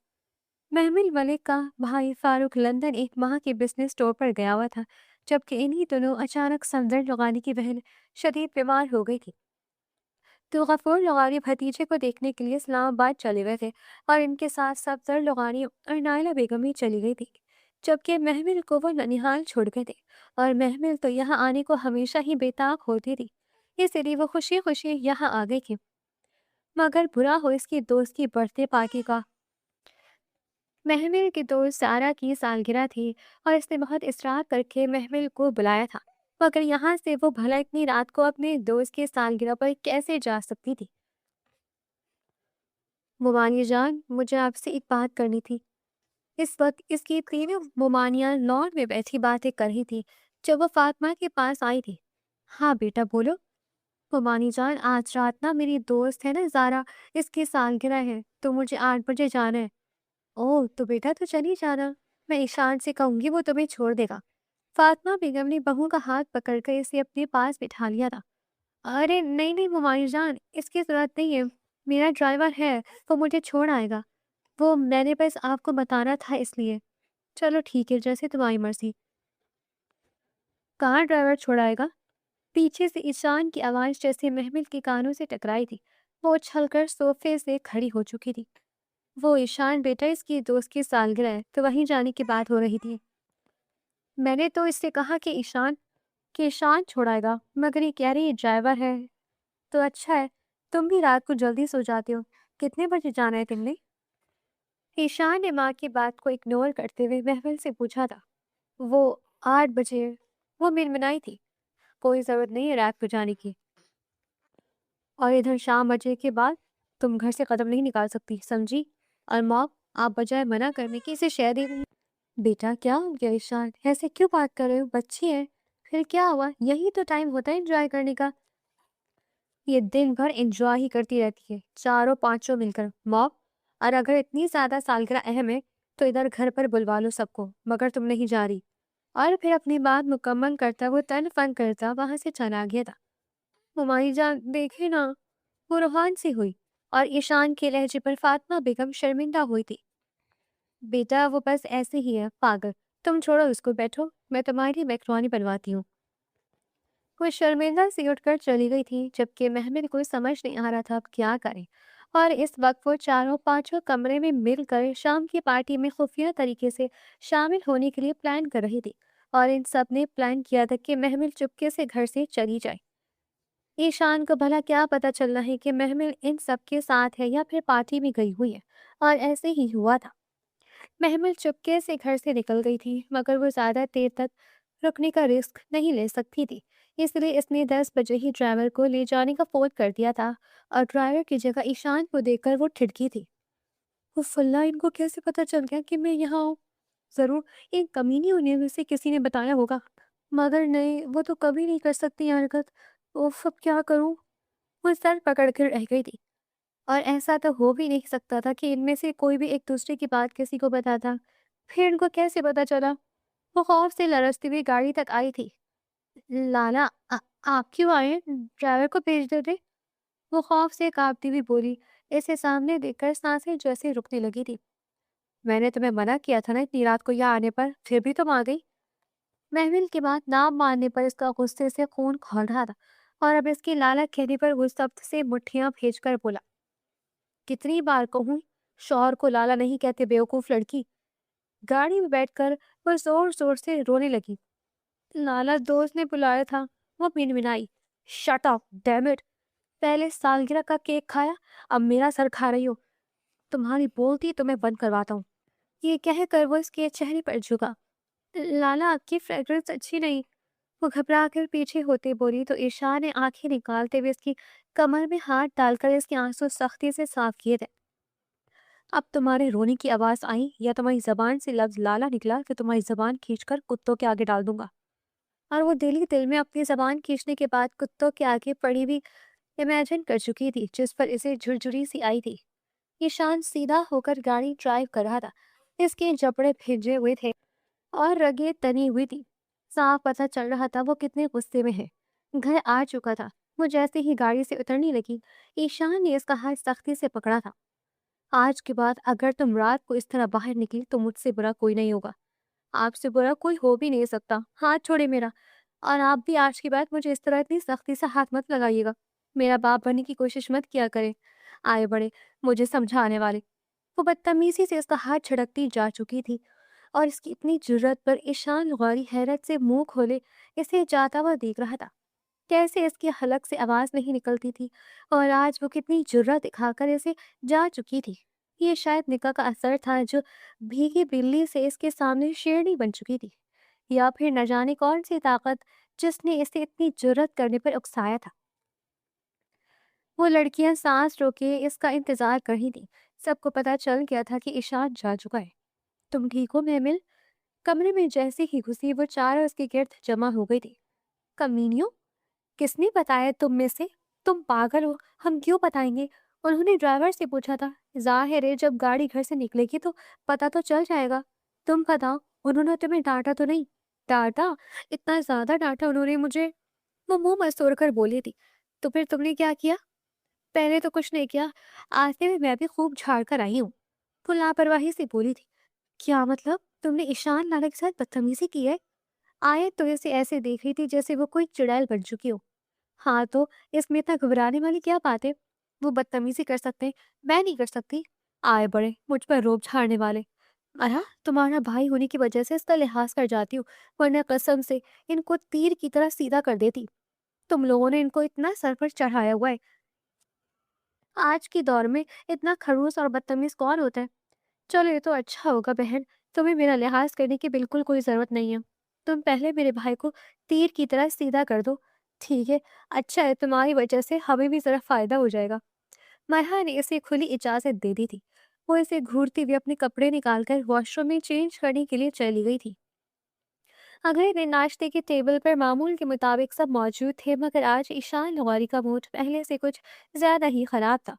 محمل ملک کا بھائی فاروق لندن ایک ماہ کے بزنس ٹور پر گیا ہوا تھا، جبکہ انہی دنوں اچانک سمندر لغانی کی بہن شدید بیمار ہو گئی تھی، تو غفور لغانی بھتیجے کو دیکھنے کے لیے اسلام آباد چلے گئے تھے اور ان کے ساتھ سفدر لغانی اور نائلہ بیگم بھی چلی گئی تھی، جبکہ محمل کو وہ ننیحال چھوڑ گئے تھے اور محمل تو یہاں آنے کو ہمیشہ ہی بے تاب ہوتی تھی، اس لیے وہ خوشی خوشی یہاں آ گئی تھی۔ مگر برا ہو اس کی دوست کی برتھ ڈے پارٹی کا۔ محمل کی دوست سارا کی سالگرہ تھی اور اس نے بہت اصرار کر کے محمل کو بلایا تھا، مگر یہاں سے وہ بھلا اتنی رات کو اپنے دوست کی سالگرہ پر کیسے جا سکتی تھی؟ ممانی جان، مجھے آپ سے ایک بات کرنی تھی۔ اس وقت اس کی تینوں ممانیاں لان میں بیٹھی باتیں کر رہی تھی جب وہ فاطمہ کے پاس آئی تھی۔ ہاں بیٹا بولو۔ ممانی جان، آج رات نا میری دوست ہے نا زارا، اس کی سالگرہ ہے تو مجھے 8 بجے جانا ہے۔ اوہ تو بیٹا تو چلی جانا، میں ایشان سے کہوں گی وہ تمہیں چھوڑ دے گا۔ فاطمہ بیگم نے بہو کا ہاتھ پکڑ کر اسے اپنے پاس بٹھا لیا تھا۔ ارے نہیں نہیں ممانی جان، اس کی ضرورت نہیں ہے، میرا ڈرائیور ہے، وہ مجھے چھوڑ آئے گا، وہ میں نے بس آپ کو بتانا تھا اس لیے۔ چلو ٹھیک ہے، جیسے تمہاری مرضی۔ کہاں ڈرائیور چھوڑائے گا؟ پیچھے سے ایشان کی آواز جیسے محمل کے کانوں سے ٹکرائی تھی، وہ اچھل کر صوفے سے کھڑی ہو چکی تھی۔ وہ ایشان بیٹا اس کی دوست کی سالگرہ ہے تو وہیں جانے کی بات ہو رہی تھی۔ میں نے تو اس سے کہا کہ ایشان چھوڑائے گا، مگر یہ کہہ رہی ڈرائیور ہے۔ تو اچھا ہے، تم بھی رات کو جلدی سو جاتے ہو، کتنے بجے جانا ہے تم نے؟ ایشان نے ماں کی بات کو اگنور کرتے ہوئے محفل سے پوچھا تھا۔ وہ 8 بجے، وہ منمنائی تھی۔ کوئی ضرورت نہیں ہے رات کو جانے کی، اور ادھر شام بجے کے بعد تم گھر سے قدم نہیں نکال سکتی، سمجھی؟ اور ماں، آپ بجائے منع کرنے کی اسے شے دے رہی۔ بیٹا کیا ہو گیا ایشان، ایسے کیوں بات کر رہے ہو؟ بچی ہے، پھر کیا ہوا؟ یہی تو ٹائم ہوتا ہے انجوائے کرنے کا۔ یہ دن بھر انجوائے ہی کرتی رہتی ہے، چاروں پانچوں مل کر۔ ماں، اور اگر اتنی زیادہ سالگرہ اہم ہے تو ادھر گھر پر بلوا لو سب کو، مگر تم نہیں جا رہی۔ اور پھر اپنی بات مکمل کرتا وہ تن فن کرتا وہاں سے چلا گیا تھا۔ ممانی جان دیکھے نا، وہ روحان سی ہوئی اور ایشان کے لہجے پر فاطمہ بیگم شرمندہ ہوئی تھی۔ بیٹا وہ بس ایسے ہی ہے پاگل، تم چھوڑو اس کو، بیٹھو، میں تمہاری میکروانی بنواتی ہوں۔ وہ شرمندہ سی اٹھ کر چلی گئی تھی، جبکہ محمد کو سمجھ نہیں آ رہا تھا اب کیا کرے، اور اس وقت وہ چاروں پانچوں کمرے میں مل کر شام کی پارٹی میں خفیہ طریقے سے شامل ہونے کے لیے پلان کر رہی تھی، اور ان سب نے پلان کیا تھا کہ محمل چپکے سے گھر سے چلی جائے۔ ایشان کو بھلا کیا پتا چلنا ہے کہ محمل ان سب کے ساتھ ہے یا پھر پارٹی میں گئی ہوئی ہے، اور ایسے ہی ہوا تھا۔ محمل چپکے سے گھر سے نکل گئی تھی، مگر وہ زیادہ دیر تک رکنے کا رسک نہیں لے سکتی تھی، اس لیے اس نے 10 بجے ہی ڈرائیور کو لے جانے کا فون کر دیا تھا، اور ڈرائیور کی جگہ ایشان کو دیکھ کر وہ ٹھڑکی تھی۔ اللہ، ان کو کیسے پتا چل گیا کہ میں یہاں ہوں؟ ضرور ان کمینی انہیں میں سے کسی نے بتایا ہوگا، مگر نہیں، وہ تو کبھی نہیں کر سکتی یہ حرکت۔ اوف، اب کیا کروں؟ وہ سر پکڑ کر رہ گئی تھی، اور ایسا تو ہو بھی نہیں سکتا تھا کہ ان میں سے کوئی بھی ایک دوسرے کی بات کسی کو بتاتا، پھر ان کو کیسے پتا چلا؟ وہ خوف سے لرزتی ہوئی گاڑی تک آئی تھی۔ لالا، آپ کیوں آئے؟ ڈرائیور کو بھیج دیتے، وہ خوف سے کانپتی ہوئی بولی، اسے سامنے دیکھ کر سانسیں جیسے رکنے لگی تھی۔ میں نے تمہیں منع کیا تھا نا اتنی رات کو یہاں آنے پر، پھر بھی تم آ گئی۔ محمل کی بات نہ ماننے پر اس کا غصے سے خون کھول رہا تھا، اور اب اس کی لالا کہنے پر وہ سخت سے مٹھیاں بھیج کر بولا، کتنی بار کہوں، شوہر کو لالا نہیں کہتے بیوقوف لڑکی۔ گاڑی میں بیٹھ کر وہ زور زور سے رونے لگی۔ لالا دوست نے بلایا تھا، وہ منمنائی۔ شٹ اپ ڈیم اٹ، پہلے سالگرہ کا کیک کھایا، اب میرا سر کھا رہی ہو، تمہاری بولتی تو میں بند کرواتا ہوں۔ یہ کہہ کر وہ اس کے چہرے پر جھکا۔ لالا آپ کی فریگرنس اچھی نہیں، وہ گھبرا کر پیچھے ہوتے بولی تو ایشان نے آنکھیں نکالتے ہوئے اس کی کمر میں ہاتھ ڈال کر اس کے آنسو سختی سے صاف کیے تھے۔ اب تمہارے رونے کی آواز آئی یا تمہاری زبان سے لفظ لالا نکلا کہ تمہاری زبان کھینچ کر کتوں کے آگے ڈال دوں گا۔ और वो दिल ही दिल में अपनी जबान खींचने के बाद कुत्तों के आगे पड़ी हुई इमेजिन कर चुकी थी, जिस पर इसे झुरझुरी सी आई थी। ईशान सीधा होकर गाड़ी ड्राइव कर रहा था। इसके जबड़े भिजे हुए थे और रगें तनी हुई थी। साफ पता चल रहा था वो कितने गुस्से में है। घर आ चुका था। वो जैसे ही गाड़ी से उतरने लगी, ईशान ने इसका हाथ सख्ती से पकड़ा था। आज के बाद अगर तुम रात को इस तरह बाहर निकली तो मुझसे बुरा कोई नहीं होगा। आपसे बुरा कोई हो भी नहीं सकता। हाथ छोड़े मेरा। और आप भी आज के बाद मुझे इस तरह इतनी सख्ती से हाथ मत लगाइएगा। मेरा बाप बनने की कोशिश मत किया करें। आए बड़े मुझे समझाने वाले। वो बदतमीजी से उसका हाथ झड़कती जा चुकी थी और इसकी इतनी जुर्रत पर ईशान गौरी हैरत से मुंह खोले इसे जाता हुआ देख रहा था। कैसे इसकी हलक से आवाज नहीं निकलती थी और आज वो कितनी जुर्रत दिखाकर इसे जा चुकी थी। ये शायद निका का असर था जो भीगी बिल्ली से इसके सामने शेरनी बन चुकी थी, या फिर न जाने कौन सी ताकत जिसने इसे इतनी जुर्रत करने पर उकसाया था। वो लड़कियां सांस रोके इसका इंतजार कर रही थी। सबको पता चल गया था कि ईशान जा चुका है। तुम ठीक हो महमिल? कमरे में जैसे ही घुसी वो चारों उसके गिर्द जमा हो गई थी। कमीनियों, किसने बताया तुम में से? तुम पागल हो, हम क्यों बताएंगे? उन्होंने ड्राइवर से पूछा था। जाहिर है जब गाड़ी घर से निकलेगी तो पता तो चल जाएगा। तुम बताओ, उन्होंने तुम्हें डांटा तो नहीं? डांटा? इतना ज्यादा डांटा उन्होंने मुझे? वो मुंह मसोड़ कर बोली थी। तो फिर तुमने क्या किया? पहले तो कुछ नहीं किया। आते में मैं भी खूब झाड़ कर आई हूँ। वो लापरवाही से बोली थी। क्या मतलब? तुमने ईशान लाला के साथ बदतमीजी की है? आयत तो इसे ऐसे देख रही थी जैसे वो कोई चुड़ैल बन चुकी हो। हाँ तो इसमें इतना घबराने वाली क्या बात है? वो बदतमीजी कर सकते हैं, मैं नहीं कर सकती? आए बड़े मुझ पर रोब झाड़ने वाले। अरे तुम्हारा भाई होने की वजह से इसका लिहाज कर जाती हूँ, वरना कसम से इनको तीर की तरह सीधा कर देती। तुम लोगों ने इनको इतना सर पर चढ़ाया हुआ है। आज के दौर में इतना खड़ूस और बदतमीज कौन होता है? चलो ये तो अच्छा होगा बहन, तुम्हें मेरा लिहाज करने की बिल्कुल कोई जरूरत नहीं है। तुम पहले मेरे भाई को तीर की तरह सीधा कर दो। ठीक है, अच्छा है, तुम्हारी वजह से हमें भी जरा फायदा हो जाएगा। मरहा ने इसे खुली इजाजत दे दी थी। वो इसे घूरती हुई अपने कपड़े निकालकर वॉशरूम में चेंज करने के लिए चली गई थी। अगले दिन नाश्ते के टेबल पर मामूल के मुताबिक सब मौजूद थे, मगर आज ईशान लवारी का मूड पहले से कुछ ज्यादा ही खराब था।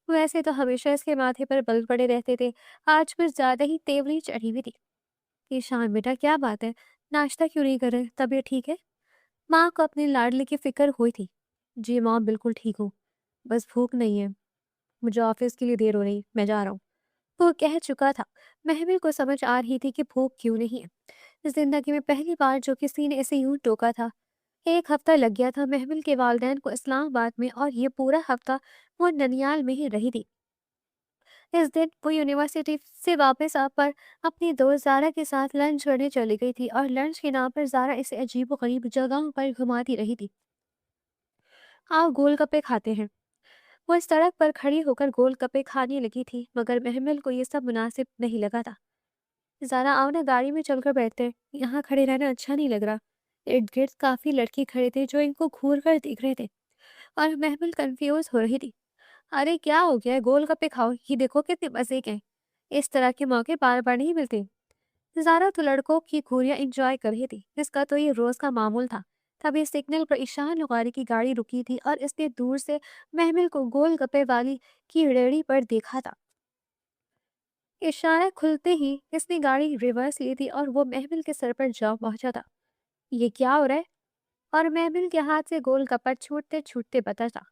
वैसे तो हमेशा इसके माथे पर बल पड़े रहते थे, आज कुछ ज्यादा ही तेवरी चढ़ी हुई थी। ईशान बेटा क्या बात है, नाश्ता क्यों नहीं कर रहे? तबीयत ठीक है? माँ को अपने लाडले की फिक्र हुई थी। जी माँ बिल्कुल ठीक हूँ, बस भूख नहीं है। मुझे ऑफिस के लिए देर हो रही, मैं जा रहा हूँ। वो कह चुका था। महमिल को समझ आ रही थी कि भूख क्यों नहीं है। जिंदगी में पहली बार जो किसी ने इसे यूं टोका था। एक हफ्ता लग गया था महमिल के वालिदैन को इस्लामाबाद में, और ये पूरा हफ्ता वो ननियाल में ही रही थी। इस दिन वो यूनिवर्सिटी से वापस आकर अपनी दोस्त जारा के साथ लंच करने चली गई थी, और लंच के नाम पर जारा इसे अजीब गरीब जगहों पर घुमाती रही थी। आओ गोलगप्पे खाते हैं। वो सड़क पर खड़ी होकर गोलगप्पे खाने लगी थी, मगर महमिल को ये सब मुनासिब नहीं लगा था। ज़रा आओ ना, गाड़ी में चलकर बैठते हैं, यहाँ खड़े रहना अच्छा नहीं लग रहा। इर्द गिर्द काफी लड़के खड़े थे जो इनको घूर कर देख रहे थे, और महमिल कंफ्यूज हो रही थी। अरे क्या हो गया है? गोलगप्पे खाओ, ये देखो कितने मजे के हैं। इस तरह के मौके बार बार नहीं मिलते। ज़ारा तो लड़कों की घूरियां एंजॉय कर रही थी, इसका तो ये रोज का मामूल था। तभी सिग्नल पर ईशान लुगारी की गाड़ी रुकी थी और इसने दूर से महमिल को गोलगप्पे वाली की रेहड़ी पर देखा था। इशारा खुलते ही इसने गाड़ी रिवर्स ली थी और वो महमिल के सर पर जा पहुंचा था। ये क्या हो रहा है? और महमिल के हाथ से गोलगप्पा छूटते छूटते बता था।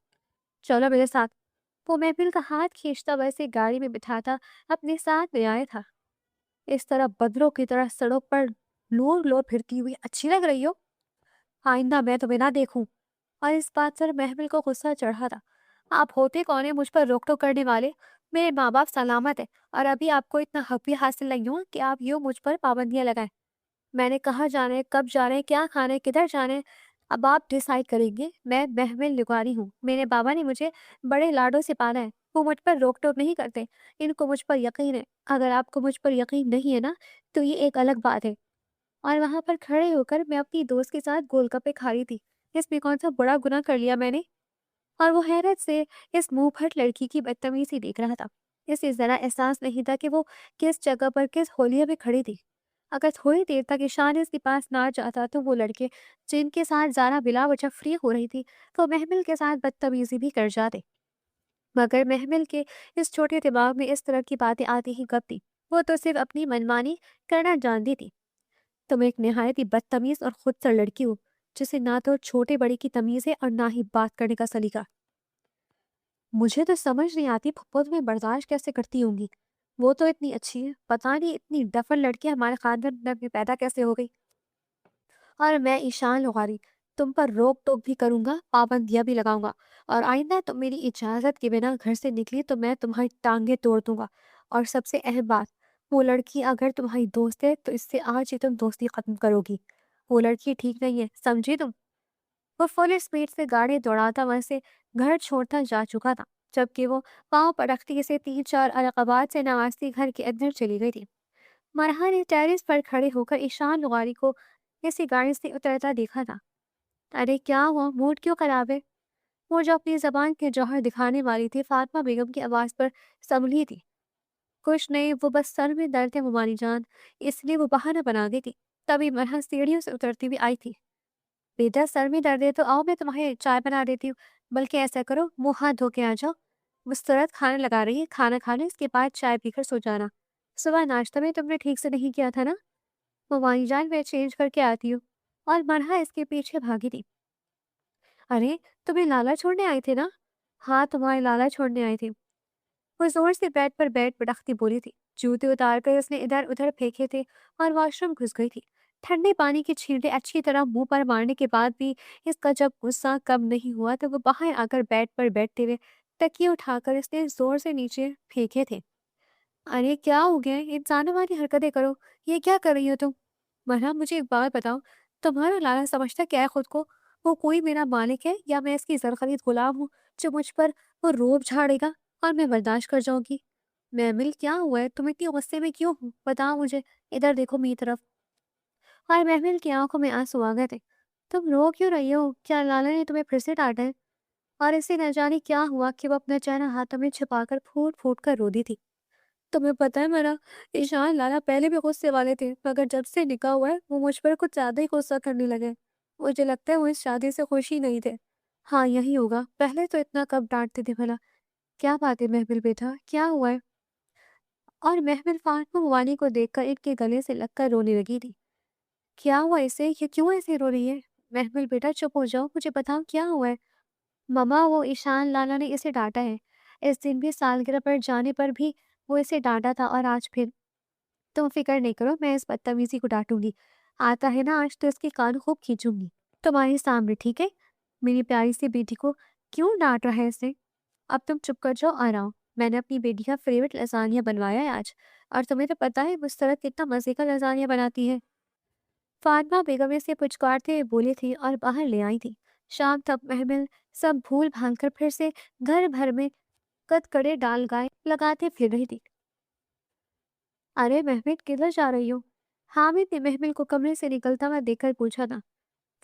चलो मेरे साथ। वो महमिल का हाथ खींचता वैसे गाड़ी में बिठाता अपने साथ ले आया था। इस तरह बदरों की तरह सड़क पर लोर लोर फिरती हुई अच्छी लग रही हो। आइंदा मैं तुम्हें ना देखूं। और इस बात पर महमिल को गुस्सा चढ़ा था। आप होते कौन है मुझ पर रोक टोक करने वाले? मेरे माँ बाप सलामत है, और अभी आपको इतना हक भी हासिल नहीं हुआ कि आप यूं मुझ पर पाबंदियां लगाएं। मैंने कहाँ जाना है, कब जाना है, क्या खाना है, किधर जाना है, अब आप डिसाइड करेंगे। मैं महमिल लुगारी हूँ, मेरे बाबा ने मुझे बड़े लाडों से पाला है। वो मुझ पर रोक टोक नहीं करते। इनको मुझ पर यकीन है। अगर आपको मुझ पर यकीन नहीं है ना, तो ये एक अलग बात है। और वहां पर खड़े होकर मैं अपनी दोस्त के साथ गोलगप्पे खा रही थी। इसमें कौन सा बड़ा गुनाह कर लिया मैंने? और वो हैरत से इस मुंहफट लड़की की बदतमीजी देख रहा था। इसे जरा एहसास नहीं था कि वो किस जगह पर किस होलिया में खड़ी थी। अगर थोड़ी देर तक ईशान उसके पास ना जाता तो वो लड़के जिनके साथ ज़ारा बिला वजह फ्री हो रही थी वो महमिल के साथ बदतमीजी भी कर जाते। मगर महमिल के इस छोटे दिमाग में इस तरह की बातें आती ही कब थी। वो तो सिर्फ अपनी मनमानी करना जानती थी। तुम एक निहायत ही बदतमीज और खुदसर लड़की हो, जिसे ना तो छोटे बड़े की तमीज है और ना ही बात करने का सलीका। मुझे तो समझ नहीं आती फुप्पो तुम्हें बर्दाश्त कैसे करती होंगी। वो तो इतनी अच्छी है, पता नहीं इतनी डफर लड़की हमारे खानदान में पैदा कैसे हो गई। और मैं ईशान लुगारी तुम पर रोक टोक भी करूंगा, पाबंदियां भी लगाऊंगा। और आइंदा तुम मेरी इजाजत के बिना घर से निकली तो मैं तुम्हारी टांगे तोड़ दूंगा। और सबसे अहम बात, वो लड़की अगर तुम्हारी दोस्त है तो इससे आज ही तुम दोस्ती खत्म करोगी। वो लड़की ठीक नहीं है, समझी तुम। वो फुल स्पीड से गाड़ी दौड़ाता वहां से घर छोड़ता जा चुका था, जबकि वो पाँव पटकती से 3-4 अलकबात से नवाजती घर के अंदर चली गई थी। मरहा ने टेरिस पर खड़े होकर ईशान लुगारी को किसी गाड़ी से उतरता देखा था। अरे क्या हुआ, मूड क्यों खराब है? वो जो अपनी जबान के जौहर दिखाने वाली थी फातिमा बेगम की आवाज पर संभली थी। कुछ नहीं, वो बस सर में दर्द है मुमानी जान, इसलिए वो बहाना बना दी थी। तभी मरहा सीढ़ियों से उतरती हुई आई थी। बेटा सर में दर्द है तो आओ मैं तुम्हें चाय बना देती हूँ। बल्कि ऐसा करो, मुंह हाथ धो के आ जाओ। मुस्तरद खाने लगा रही है, खाना खा लो, इसके बाद चाय पीकर सो जाना। सुबह नाश्ता में तुमने ठीक से नहीं किया था ना। मुमानी जान मैं चेंज करके आती हूँ। और मरहा इसके पीछे भागी थी। अरे तुम्हें लाला छोड़ने आए थे ना। हाँ तुम्हारे लाला छोड़ने आए थे। वो जोर से बेड पर बेड पटकती बोली थी। जूते उतार कर उसने इधर उधर फेंके थे और वॉशरूम घुस गई थी। ठंडे पानी की छींटे अच्छी तरह मुंह पर मारने के बाद भी इसका जब गुस्सा कम नहीं हुआ तो वो बाहर आकर बेड पर बैठते हुए तकिए उठाकर इसने जोर से नीचे फेंके थे। अरे क्या हो गया, इंसानों वाली हरकतें करो। ये क्या कर रही हो तुम। मरहम मुझे एक बात बताओ, तुम्हारा लाला समझता क्या है खुद को। वो कोई मेरा मालिक है या मैं इसकी जरखरीद गुलाम हूँ जो मुझ पर वो रोब झाड़ेगा और मैं बर्दाश्त कर जाऊंगी। महमिल क्या हुआ है, तुम इतनी गुस्से में क्यों हो, बताओ मुझे। इधर देखो मेरी तरफ। और महमिल की आंखों में आंसू आ गए थे। तुम रो क्यों रही हो, क्या लाला ने तुम्हें फिर से डांटा है। और इसे न जाने क्या हुआ कि वो अपना चेहरा हाथों में छिपाकर फूट फूट कर रो दी थी। तुम्हें पता है मेरा ईशान लाला पहले भी गुस्से वाले थे, मगर जब से निकाह हुआ है वो मुझ पर कुछ ज्यादा ही गुस्सा करने लगे। मुझे लगता है वो इस शादी से खुश ही नहीं थे। हाँ यही होगा, पहले तो इतना कब डांटते थे भला। क्या बात है महफिल बेटा, क्या हुआ है। और महफिल फातिमा मुवानी को देखकर इनके गले से लगकर रोने लगी थी। क्या हुआ इसे, ये क्यों ऐसे रो रही है। महफिल बेटा चुप हो जाओ, मुझे बताओ क्या हुआ है। ममा वो ईशान लाला ने इसे डांटा है। इस दिन भी सालगिरह पर जाने पर भी वो इसे डांटा था और आज फिर। तुम फिक्र नहीं करो, मैं इस बदतमीजी को डांटूंगी। आता है ना आज तो इसके कान खूब खींचूंगी तुम्हारे सामने, ठीक है। मेरी प्यारी सी बेटी को क्यों डांट रहा है इसने। अब तुम चुप कर जाओ और आओ। मैंने अपनी बेटी का फेवरेट लसानिया बनवाया है आज। और तुम्हें तो पता है मुस्तरद कितना मजे का लसानिया बनाती है। फातिमा बेगम इसे पुचकारते हुए बोली थी और बाहर ले आई थी। शाम तक महमिल सब भूल भाल कर फिर से घर भर में कदकड़े डाल गाय लगाते फिर रही थी। अरे महमिद किधर जा रही हो। हामिद ने महमिल को कमरे से निकलता हुआ देखकर पूछा था।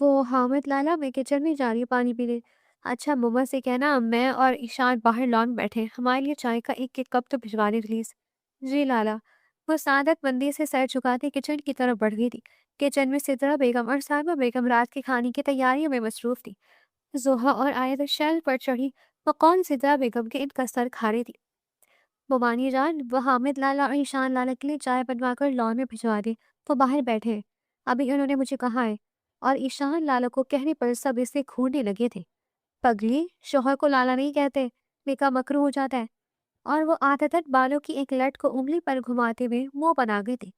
वो हामिद लाला मैं किचन में जा रही हूँ पानी पीने। अच्छा मम्मा से कहना मैं और ईशान बाहर लॉन बैठे हैं, हमारे लिए चाय का एक एक कप तो भिजवा दे प्लीज। जी लाला। वो सादत मंदी से सर झुकाते किचन की तरफ बढ़ गई थी। किचन में सिद्रा बेगम और साहिबा बेगम रात के खाने की तैयारियों में मसरूफ थी। जोहा और आयत शेल्फ पर चढ़ी वो कौन सिद्रा बेगम के इनका सर खा रही थी। मुबानी जान वो हामिद लाला और ईशान लाला के लिए चाय बनवाकर लॉन में भिजवा दे। वो बाहर बैठे हैं, अभी उन्होंने मुझे कहा है। और ईशान लाला को कहने पर सब इसे घूरने लगे थे। पगली, शोहर को लाला नहीं कहते, बेका मकरू हो जाता है। और वो आदतन बालों की एक लट को उंगली पर घुमाते हुए मुंह बना गए थे।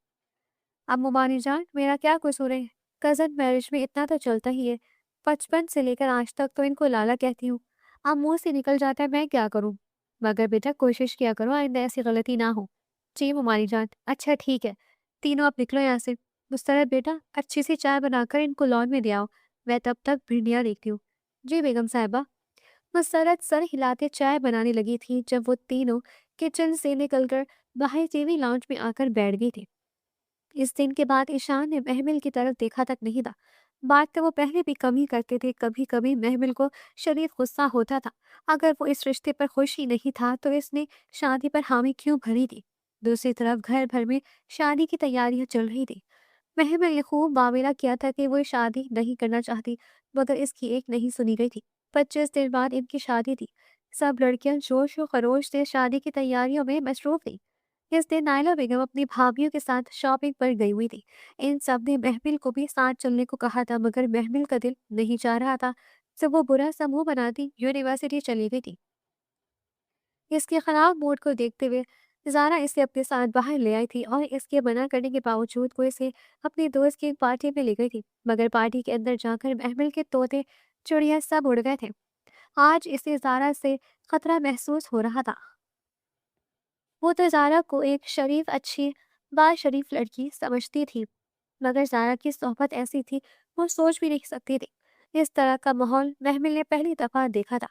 अब मुबानी जान मेरा क्या कसूर है, कजन मैरिज में इतना तो चलता ही है। बचपन से लेकर आज तक तो इनको लाला कहती हूँ। अब मुंह से निकल जाता है, मैं क्या करूँ। मगर बेटा कोशिश किया करो आइंदा ऐसी गलती ना हो। जी मुमानी जान, अच्छा ठीक है। तीनों अब निकलो यहाँ से। मुस्तरद बेटा अच्छी सी चाय बनाकर इनको लॉन में दे आओ। मैं तब तक भिंडियाँ देखती हूँ। जी बेगम साहिबा। मुस्तरद सर हिलाते चाय बनाने लगी थी जब वो तीनों किचन से निकलकर बाहर टीवी लाउंज में आकर बैठ गई थी। इस दिन के बाद ईशान ने महमिल की तरफ देखा तक नहीं था। बात तो वो पहले भी कम ही करते थे, कभी कभी महमिल को शदीद गुस्सा होता था। अगर वो इस रिश्ते पर खुश ही नहीं था तो इसने शादी पर हामी क्यों भरी थी। दूसरी तरफ घर भर में शादी की तैयारियां चल रही थी। महमल ने खूब मामला किया था कि वो शादी नहीं करना चाहती, मगर इसकी एक नहीं सुनी गई थी। 25 दिन बाद इनकी शादी थी। सब लड़कियां जोश और खरोश से शादी की तैयारियों में मसरूफ थी। इस दिन नायला बेगम अपनी भाभीियों के साथ शॉपिंग पर गई हुई थी। इन सब ने महमिल को भी साथ चलने को कहा था, मगर महमिल का दिल नहीं चाह रहा था। जब वो बुरा समूह बनाती यूनिवर्सिटी चली गई थी। इसके खराब मूड को देखते हुए ज़ारा इसे अपने साथ बाहर ले आई थी और इसके मना करने के बावजूद वो इसे अपनी दोस्त की एक पार्टी में ले गई थी। मगर पार्टी के अंदर जाकर महमिल के तोते चिड़िया सब उड़ गए थे। आज इसे ज़ारा से खतरा महसूस हो रहा था। वो तो ज़ारा को एक शरीफ अच्छी बाशरीफ लड़की समझती थी, मगर ज़ारा की सोहबत ऐसी थी वो सोच भी नहीं सकती थी। इस तरह का माहौल महमिल ने पहली दफा देखा था।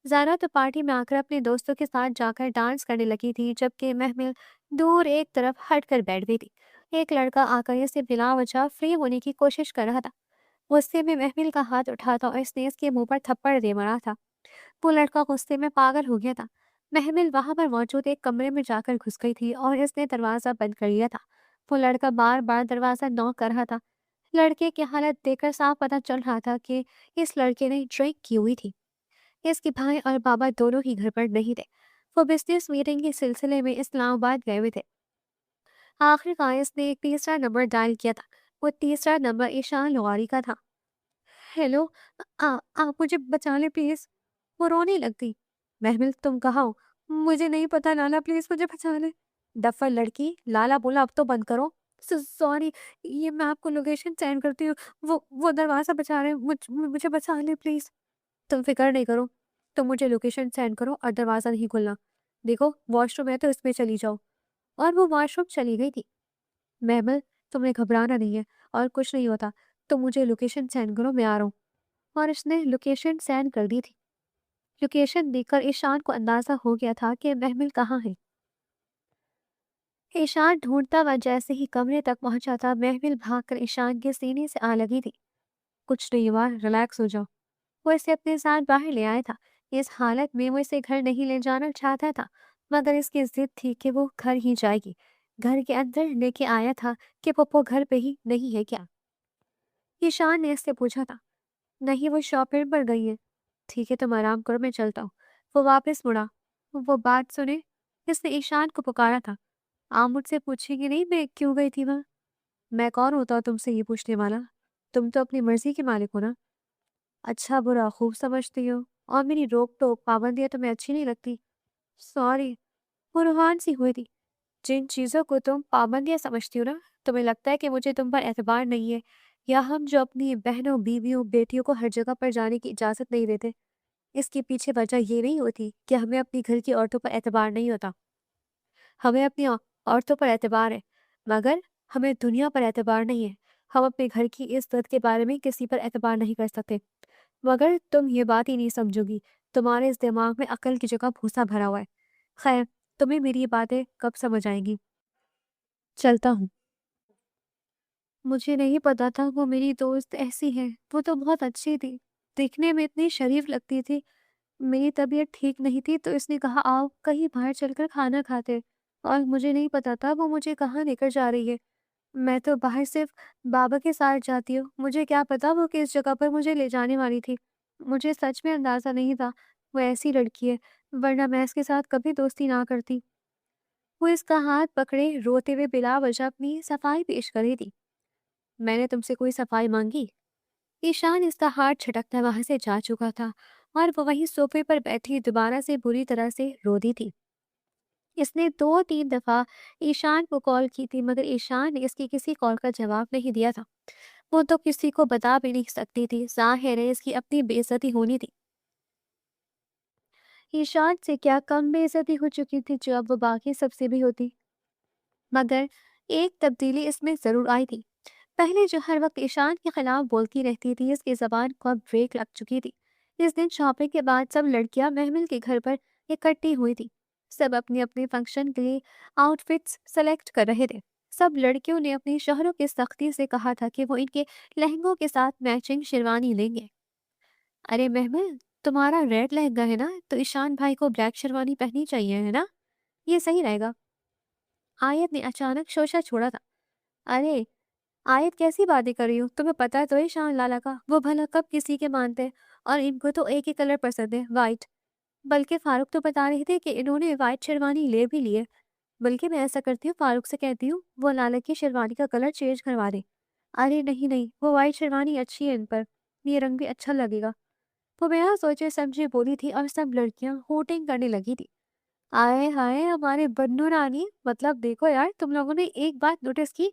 ज़ारा तो पार्टी में आकर अपने दोस्तों के साथ जाकर डांस करने लगी थी, जबकि महमिल दूर एक तरफ हट कर बैठ गई थी। एक लड़का आकर इसे बिला वजह फ्री होने की कोशिश कर रहा था। गुस्से में महमिल का हाथ उठा था और इसने इसके मुंह पर थप्पड़ दे मारा था। वो लड़का गुस्से में पागल हो गया था। महमिल वहां पर मौजूद एक कमरे में जाकर घुस गई थी और इसने दरवाजा बंद कर लिया था। वो लड़का बार बार दरवाजा नॉक कर रहा था। लड़के की हालत देखकर साफ पता चल रहा था कि इस लड़के ने ड्रिंक की हुई थी। इसके भाई और बाबा दोनों ही घर पर नहीं थे। वो बिजनेस मीटिंग के सिलसिले में इस्लामाबाद गए हुए थे। आखिरकार इसने एक तीसरा नंबर डायल किया था। वो तीसरा नंबर ईशान लोहारी का था। हेलो, आप मुझे बचा ले प्लीज। वो रोने लगती। महमिल, तुम कहाँ हो? मुझे नहीं पता लाला, प्लीज मुझे बचा ले। डफर लड़की, लाला बोला अब तो बंद करो। सॉरी, ये मैं आपको लोकेशन सेंड करती हूँ। वो दरवाजा बचा रहे हैं, मुझे बचा ले प्लीज। तुम फिक्र नहीं करो, तुम मुझे लोकेशन सेंड करो और दरवाज़ा नहीं खोलना। देखो वॉशरूम है तो इसमें चली जाओ। और वो वॉशरूम चली गई थी। महमल, तुम्हें घबराना नहीं है और कुछ नहीं होता। तुम मुझे लोकेशन सेंड करो, मैं आ रहा हूँ। और इसने लोकेशन सेंड कर दी थी। लोकेशन देखकर ईशान को अंदाजा हो गया था कि महमल कहाँ है। ईशान ढूंढता हुआ जैसे ही कमरे तक पहुंचा था, महमल भागकर ईशान के सीने से आ लगी थी। कुछ नहीं हुआ, रिलैक्स हो जाओ। वो इसे अपने साथ बाहर ले आया था। इस हालत में वो इसे घर नहीं ले जाना चाहता था, मगर इसकी जिद थी कि वो घर ही जाएगी। घर के अंदर लेके आया था कि पप्पो घर पे ही नहीं है क्या? ईशान ने इससे पूछा था। नहीं, वो शॉपिंग पर गई है। ठीक है, तुम आराम करो, मैं चलता हूँ। वो वापस मुड़ा। वो बात सुने, इसने ईशान को पुकारा था। आप मुझसे पूछेंगे नहीं मैं क्यों गई थी वहां? मैं कौन होता हूँ तुमसे ये पूछने वाला? तुम तो अपनी मर्जी के मालिक हो ना। अच्छा बुरा खूब समझती हो, और मेरी रोक टोक पाबंदियां तुम्हें अच्छी नहीं लगती। सॉरी, वो रूहान सी हुई थी। जिन चीजों को तुम पाबंदियां समझती हो ना, तुम्हें लगता है कि मुझे तुम पर एतबार नहीं है, या हम जो अपनी बहनों बीवियों बेटियों को हर जगह पर जाने की इजाजत नहीं देते। इसके पीछे वजह ये नहीं होती कि हमें अपनी घर की औरतों पर एतबार नहीं होता। हमें अपनी औरतों पर एतबार है, मगर हमें दुनिया पर एतबार नहीं है। हम अपने घर की इज्जत के बारे में किसी पर एतबार नहीं कर सकते। मगर तुम ये बात ही नहीं समझोगी। तुम्हारे इस दिमाग में अकल की जगह भूसा भरा हुआ है। खैर, तुम्हें मेरी ये बातें कब समझ आएंगी। चलता हूँ। मुझे नहीं पता था वो मेरी दोस्त ऐसी है। वो तो बहुत अच्छी थी, दिखने में इतनी शरीफ लगती थी। मेरी तबीयत ठीक नहीं थी तो इसने कहा आओ कहीं बाहर चलकर खाना खाते, और मुझे नहीं पता था वो मुझे कहाँ लेकर जा रही है। मैं तो बाहर सिर्फ बाबा के साथ जाती हूँ, मुझे क्या पता वो किस जगह पर मुझे ले जाने वाली थी। मुझे सच में अंदाजा नहीं था वो ऐसी लड़की है, वरना मैं इसके साथ कभी दोस्ती ना करती। वो इसका हाथ पकड़े रोते हुए बिला वजह अपनी सफाई पेश कर रही थी। मैंने तुमसे कोई सफाई मांगी? ईशान इसका हाथ झटकता वहां से जा चुका था और वो वहीं सोफे पर बैठी दोबारा से बुरी तरह से रो दी थी। इसने 2-3 दफा ईशान को कॉल की थी, मगर ईशान ने इसकी किसी कॉल का जवाब नहीं दिया था। वो तो किसी को बता भी नहीं सकती थी, जाहिर है इसकी अपनी बेइज्जती होनी थी। ईशान से क्या कम बेइज्जती हो चुकी थी जो अब वो बाकी सबसे भी होती। मगर एक तब्दीली इसमें जरूर आई थी। पहले जो हर वक्त ईशान के खिलाफ बोलती रहती थी, इसकी जबान को अब ब्रेक लग चुकी थी। इस दिन शॉपिंग के बाद सब लड़कियां महमिल के घर पर इकट्ठी हुई थी। सब अपने अपने फंक्शन के लिए आउटफिट्स सेलेक्ट कर रहे थे। सब लड़कियों ने अपने शोहरों की सख्ती से कहा था कि वो इनके लहंगों के साथ मैचिंग शेरवानी लेंगे। अरे महमिल, तुम्हारा रेड लहंगा है ना, तो ईशान भाई को ब्लैक शेरवानी पहननी चाहिए, है ना? ये सही रहेगा। आयत ने अचानक शोशा छोड़ा था। अरे, آیت کیسی باتیں کر رہی ہو؟ تمہیں پتا تو ہے شان لالا کا، وہ بھلا کب کسی کے مانتے ہیں، اور ان کو تو ایک ہی کلر پسند ہے، وائٹ۔ بلکہ فاروق تو بتا رہے تھے کہ انہوں نے وائٹ شیروانی لے بھی لی ہے۔ بلکہ میں ایسا کرتی ہوں، فاروق سے کہتی ہوں وہ لالا کی شیروانی کا کلر چینج کروا دے۔ ارے نہیں نہیں، وہ وائٹ شیروانی اچھی ہے ان پر، یہ رنگ بھی اچھا لگے گا۔ وہ بنا سوچے سمجھے بولی تھی اور سب لڑکیاں ہوٹنگ کرنے لگی تھی۔ آئے ہائے ہمارے بنو رانی، مطلب دیکھو یار، تم لوگوں نے ایک بات نوٹس کی؟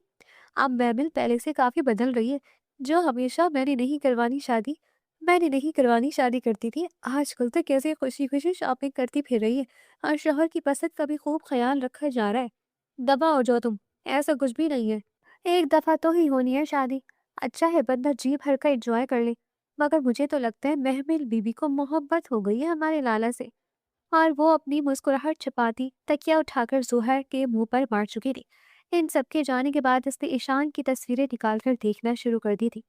اب محمل پہلے سے کافی بدل رہی ہے۔ جو ہمیشہ میں نے نہیں کروانی شادی کرتی تھی، آج کل تو کیسے خوشی خوشی شاپنگ کرتی پھر رہی ہے، اور شوہر کی پسند کا بھی خوب خیال رکھا جا رہا ہے۔ دبا ہو جو تم، ایسا کچھ بھی نہیں ہے۔ ایک دفعہ تو ہی ہونی ہے شادی، اچھا ہے بندہ جی بھر کا انجوائے کر لے۔ مگر مجھے تو لگتا ہے محمل بی بی کو محبت ہو گئی ہے ہمارے لالا سے، اور وہ اپنی مسکراہٹ چھپاتی تکیہ اٹھا کر زہر کے منہ پر مار چکی تھی۔ ان سب کے جانے کے بعد اس نے ایشان کی تصویریں نکال کر دیکھنا شروع کر دی تھی۔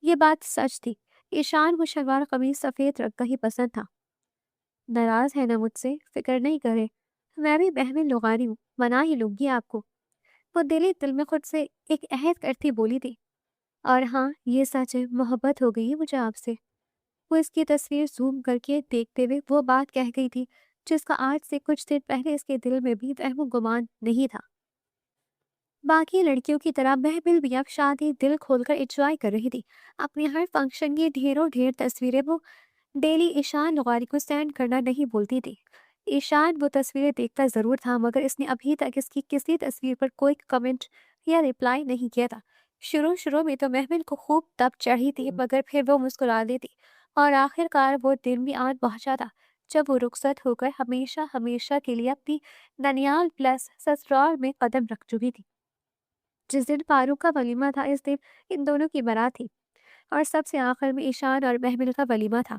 یہ بات سچ تھی، ایشان کو شلوار قمیص سفید رنگ کا ہی پسند تھا۔ ناراض ہے نا مجھ سے؟ فکر نہیں کرے، میں بھی محمل لغاری ہوں، منا ہی لوں گی آپ کو۔ وہ دل میں خود سے ایک عہد کرتی بولی تھی۔ اور ہاں، یہ سچ ہے، محبت ہو گئی ہے مجھے آپ سے۔ وہ اس کی تصویر زوم کر کے دیکھتے ہوئے وہ بات کہہ گئی تھی جس کا آج سے کچھ دن پہلے اس کے دل میں بھی وہم و گمان نہیں تھا۔ باقی لڑکیوں کی طرح محمل بھی اب شادی دل کھول کر انجوائے کر رہی تھی۔ اپنے ہر فنکشن کی ڈھیر تصویریں وہ ڈیلی ایشان لغاری کو سینڈ کرنا نہیں بولتی تھی۔ ایشان وہ تصویریں دیکھتا ضرور تھا، مگر اس نے ابھی تک اس کی کسی تصویر پر کوئی کمنٹ یا رپلائی نہیں کیا تھا۔ شروع میں تو محمل کو خوب تپ چڑھی تھی، مگر پھر وہ مسکرا دیتی، اور آخر کار وہ دن بھی آن پہنچا تھا جب وہ رخصت ہو کر ہمیشہ کے لیے اپنی ننیال پلس سسرال میں قدم رکھ چکی تھی۔ جس دن فاروق کا ولیمہ تھا، اس دن ان دونوں کی برات تھی، اور سب سے آخر میں ایشان اور محمل کا ولیمہ تھا۔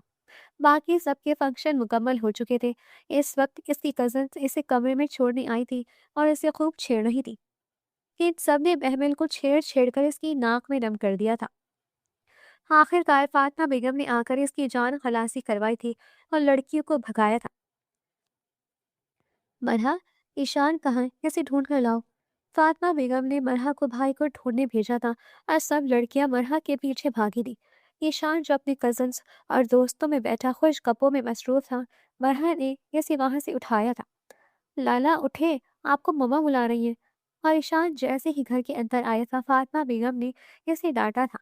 باقی سب کے فنکشن مکمل ہو چکے تھے۔ اس وقت اس کی کزنز اسے کمرے میں چھوڑنے آئی تھی اور اسے خوب چھیڑ رہی تھی۔ ان سب نے محمل کو چھیڑ کر اس کی ناک میں دم کر دیا تھا۔ آخر کار فاطمہ بیگم نے آ کر اس کی جان خلاصی کروائی تھی اور لڑکیوں کو بھگایا تھا۔ مرحا، ایشان کہاں ہے؟ اسے ڈھونڈ کر لاؤ۔ فاطمہ بیگم نے مرحا کو بھائی کو ڈھونڈنے بھیجا تھا، اور سب لڑکیاں مرحا کے پیچھے بھاگی تھی۔ ایشان جو اپنے کزنز اور دوستوں میں بیٹھا خوش گپوں میں مصروف تھا، مرحا نے اسے وہاں سے اٹھایا تھا۔ لالا اٹھے، آپ کو مما بلا رہی ہیں۔ اور ایشان جیسے ہی گھر کے اندر آیا تھا، فاطمہ بیگم نے اسے ڈانٹا تھا۔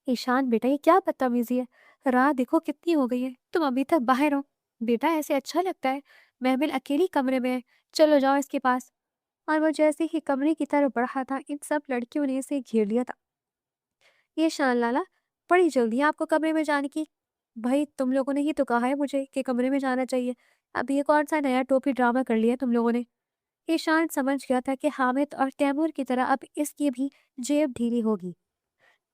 ایشان بیٹا، یہ کیا بدتمیزی ہے؟ رات دیکھو کتنی ہو گئی ہے، تم ابھی تک باہر ہو؟ بیٹا ایسے اچھا لگتا ہے؟ محمل اکیلی کمرے میں ہے، چلو جاؤ اس کے پاس۔ اور وہ جیسے ہی کمرے کی طرف بڑھا تھا، ان سب لڑکیوں نے اسے گھیر لیا تھا۔ یہ شان لالا، بڑی جلدی آپ کو کمرے میں جانے کی؟ بھائی تم لوگوں نے ہی تو کہا ہے مجھے کہ کمرے میں جانا چاہیے، اب یہ کون سا نیا ٹوپی ڈرامہ کر لیا تم لوگوں نے؟ ایشان سمجھ گیا تھا کہ حامد اور تیمور کی طرح اب اس کی بھی جیب ڈھیلی ہوگی۔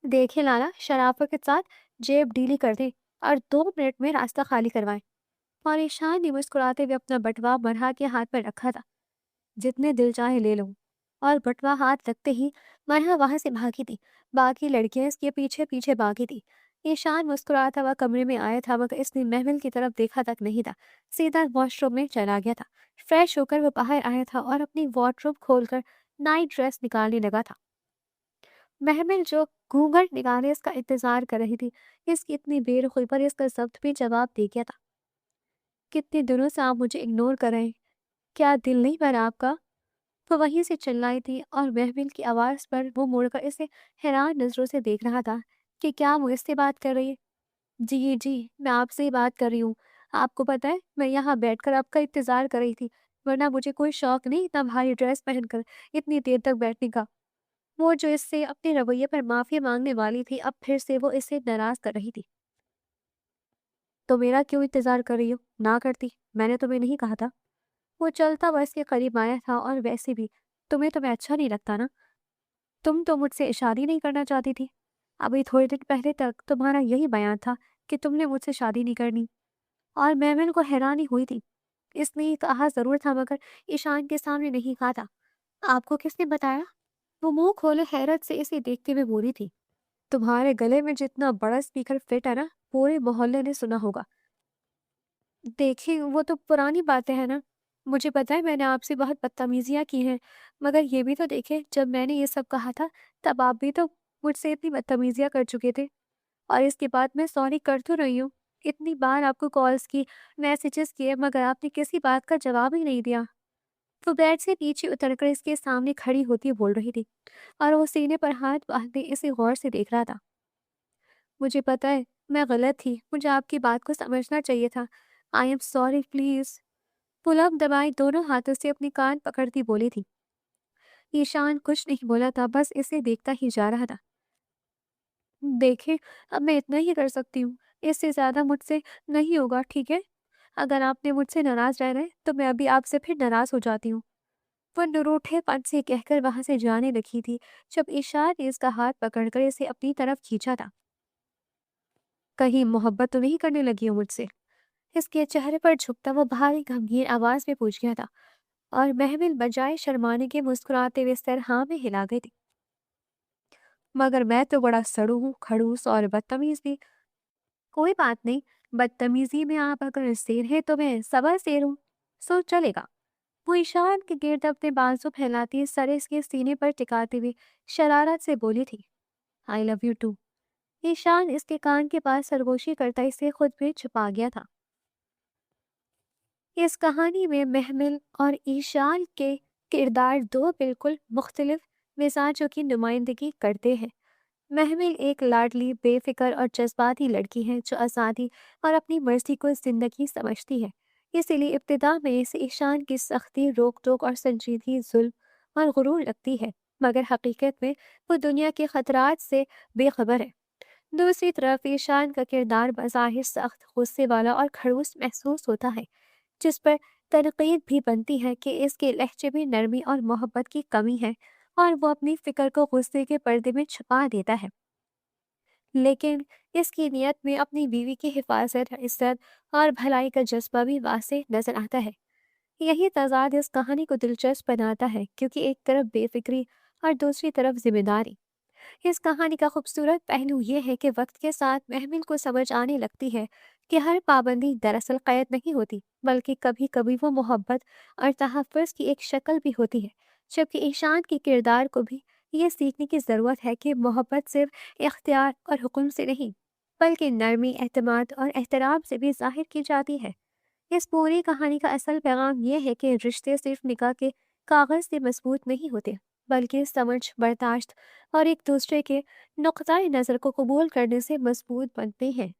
دیکھیں لالا، شرافت کے ساتھ جیب ڈھیلی کر دیں اور 2 منٹ میں راستہ خالی کروائیں۔ اور ایشان نے مسکراتے ہوئے اپنا بٹوا مرحا کے ہاتھ پر رکھا تھا۔ جتنے دل چاہے لے لو۔ اور بٹوا ہاتھ رکھتے ہی مرحا وہاں سے بھاگی تھی۔ باقی لڑکیاں اس کے پیچھے پیچھے بھاگی تھی۔ ایشان مسکراتا ہوا کمرے میں آیا تھا، مگر اس نے محمل کی طرف دیکھا تک نہیں تھا، سیدھا واش روم میں چلا گیا تھا۔ فریش ہو کر وہ باہر آیا تھا اور اپنی وارڈروب کھول کر نائٹ ڈریس نکالنے لگا تھا۔ محمل جو گھونگھٹ نکالے اس کا انتظار کر رہی تھی، اس کی اتنی بے رخی پر اس کا ضبط بھی جواب دے گیا تھا۔ کتنے دنوں سے آپ مجھے اگنور کر رہے ہیں، کیا دل نہیں بھرا آپ کا؟ وہ وہیں سے چلائی تھی، اور محمل کی آواز پر وہ مڑ کر اسے حیران نظروں سے دیکھ رہا تھا کہ کیا وہ اس سے بات کر رہی ہے؟ جی میں آپ سے ہی بات کر رہی ہوں۔ آپ کو پتہ ہے میں یہاں بیٹھ کر آپ کا انتظار کر رہی تھی، ورنہ مجھے کوئی شوق نہیں اتنا بھاری ڈریس پہن کر اتنی دیر تک بیٹھنے کا۔ وہ جو اس سے اپنے رویے پر معافی مانگنے والی تھی، اب پھر سے وہ اسے ناراض کر رہی تھی۔ تو میرا کیوں انتظار کر رہی ہو؟ نہ کرتی، میں نے تمہیں نہیں کہا تھا۔ وہ چلتا ہوا اس کے قریب آیا تھا، اور ویسے بھی تمہیں اچھا نہیں لگتا نا؟ تم تو مجھ سے شادی نہیں کرنا چاہتی تھی، ابھی تھوڑے دن پہلے تک تمہارا یہی بیان تھا کہ تم نے مجھ سے شادی نہیں کرنی۔ اور محمل کو حیرانی ہوئی تھی، اس نے کہا ضرور تھا مگر ایشان کے سامنے نہیں کہا تھا۔ آپ کو کس نے بتایا؟ وہ منہ کھولے حیرت سے اسے دیکھتے ہوئے بولی تھی۔ تمہارے گلے میں جتنا بڑا اسپیکر فٹ ہے نا، پورے محلے نے سنا ہوگا۔ دیکھیں وہ تو پرانی باتیں ہیں نا، मुझे पता है मैंने आपसे बहुत बदतमीजियाँ की हैं, मगर ये भी तो देखें जब मैंने ये सब कहा था, तब आप भी तो मुझसे इतनी बदतमीजियाँ कर चुके थे और इसके बाद मैं सॉरी कर तो रही हूँ। इतनी बार आपको कॉल्स की, मैसेजेस किए मगर आपने किसी बात का जवाब ही नहीं दिया। वो बेड से नीचे उतरकर इसके सामने खड़ी होती बोल रही थी और वो सीने पर हाथ बांधे इसे गौर से देख रहा था। मुझे पता है मैं गलत थी, मुझे आपकी बात को समझना चाहिए था। I am sorry please. Pulak दबाए दोनों हाथों से अपनी कान पकड़ती बोली थी। ईशान कुछ नहीं बोला था, बस इसे देखता ही जा रहा था। देखें, अब मैं इतना ही कर सकती हूँ, इससे ज्यादा मुझसे नहीं होगा, ठीक है? अगर आपने मुझसे नाराज रहना है तो मैं अभी आपसे फिर नाराज हो जाती हूँ। वो निरूठेपन से कहकर वहां से जाने लगी थी जब ईशान ने इसका हाथ पकड़कर इसे अपनी तरफ खींचा था। कहीं मोहब्बत तो नहीं करने लगी हो मुझसे? इसके चेहरे पर झुकता वो भारी गंभीर आवाज में पूछ गया था और महमिल बजाय शर्माने के मुस्कुराते हुए सर हाँ में हिला गई थी। मगर मैं तो बड़ा सड़ू हूँ, खड़ूस और बदतमीज भी। कोई बात नहीं, बदतमीजी में आप अगर शेर है तो मैं सवा शेर हूँ, सो चलेगा। वो ईशान के गिर्द अपने बाजू फैलाती सर इसके सीने पर टिकाते हुए शरारत से बोली थी। I love you too. Ishan इसके कान के पास सरगोशी करता इसे खुद भी छुपा गया था। इस कहानी में महमिल और ईशान के किरदार दो बिल्कुल मुख्तलिफ मिजाजों की नुमाइंदगी करते हैं। महमिल एक लाडली, बेफिक्र और जज्बाती लड़की है जो आज़ादी और अपनी मर्जी को जिंदगी समझती है। इसीलिए इब्तिदा में इसे ईशान की सख्ती, रोक टोक और संजीदगी जुल्म और गुरूर लगती है, मगर हकीकत में वो दुनिया के खतरात से बेखबर है। दूसरी तरफ ईशान का किरदार बज़ाहिर सख्त, गुस्से वाला और खड़ूस महसूस होता है, जिस पर तनकीद भी बनती है कि इसके लहजे में नरमी और मोहब्बत की कमी है और वो अपनी फिक्र को गुस्से के पर्दे में छुपा देता है। लेकिन इसकी नीयत में अपनी बीवी की हिफाजत, इज्जत और भलाई का जज्बा भी वाज़ेह नजर आता है। यही तजाद इस कहानी को दिलचस्प बनाता है, क्योंकि एक तरफ बेफिक्री और दूसरी तरफ जिम्मेदारी। इस कहानी का खूबसूरत पहलू ये है कि वक्त के साथ महमिल को समझ आने लगती है कि हर पाबंदी दरअसल कैद नहीं होती, बल्कि कभी कभी वो मोहब्बत और तहफ़्फ़ुज़ की एक शक्ल भी होती है। जबकि ईशान के किरदार को भी ये सीखने की ज़रूरत है कि मोहब्बत सिर्फ इख्तियार और हुक्म से नहीं, बल्कि नरमी, एतमाद और एहतराम से भी जाहिर की जाती है। इस पूरी कहानी का असल पैगाम यह है कि रिश्ते सिर्फ निकाह के कागज से मजबूत नहीं होते, बल्कि समझ, बर्दाश्त और एक दूसरे के नुक्ताए नज़र को कबूल करने से मजबूत बनते हैं।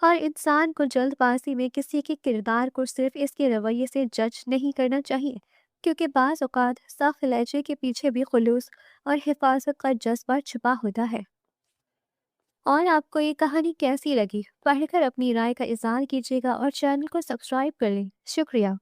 और इंसान को जल्दबाजी में किसी के किरदार को सिर्फ इसके रवैये से जज नहीं करना चाहिए, क्योंकि बाज़ औक़ात सख्त लहजे के पीछे भी खुलूस और हिफाजत का जज्बा छुपा होता है। और आपको ये कहानी कैसी लगी? पढ़कर अपनी राय का इज़हार कीजिएगा और चैनल को सब्सक्राइब कर लें। शुक्रिया।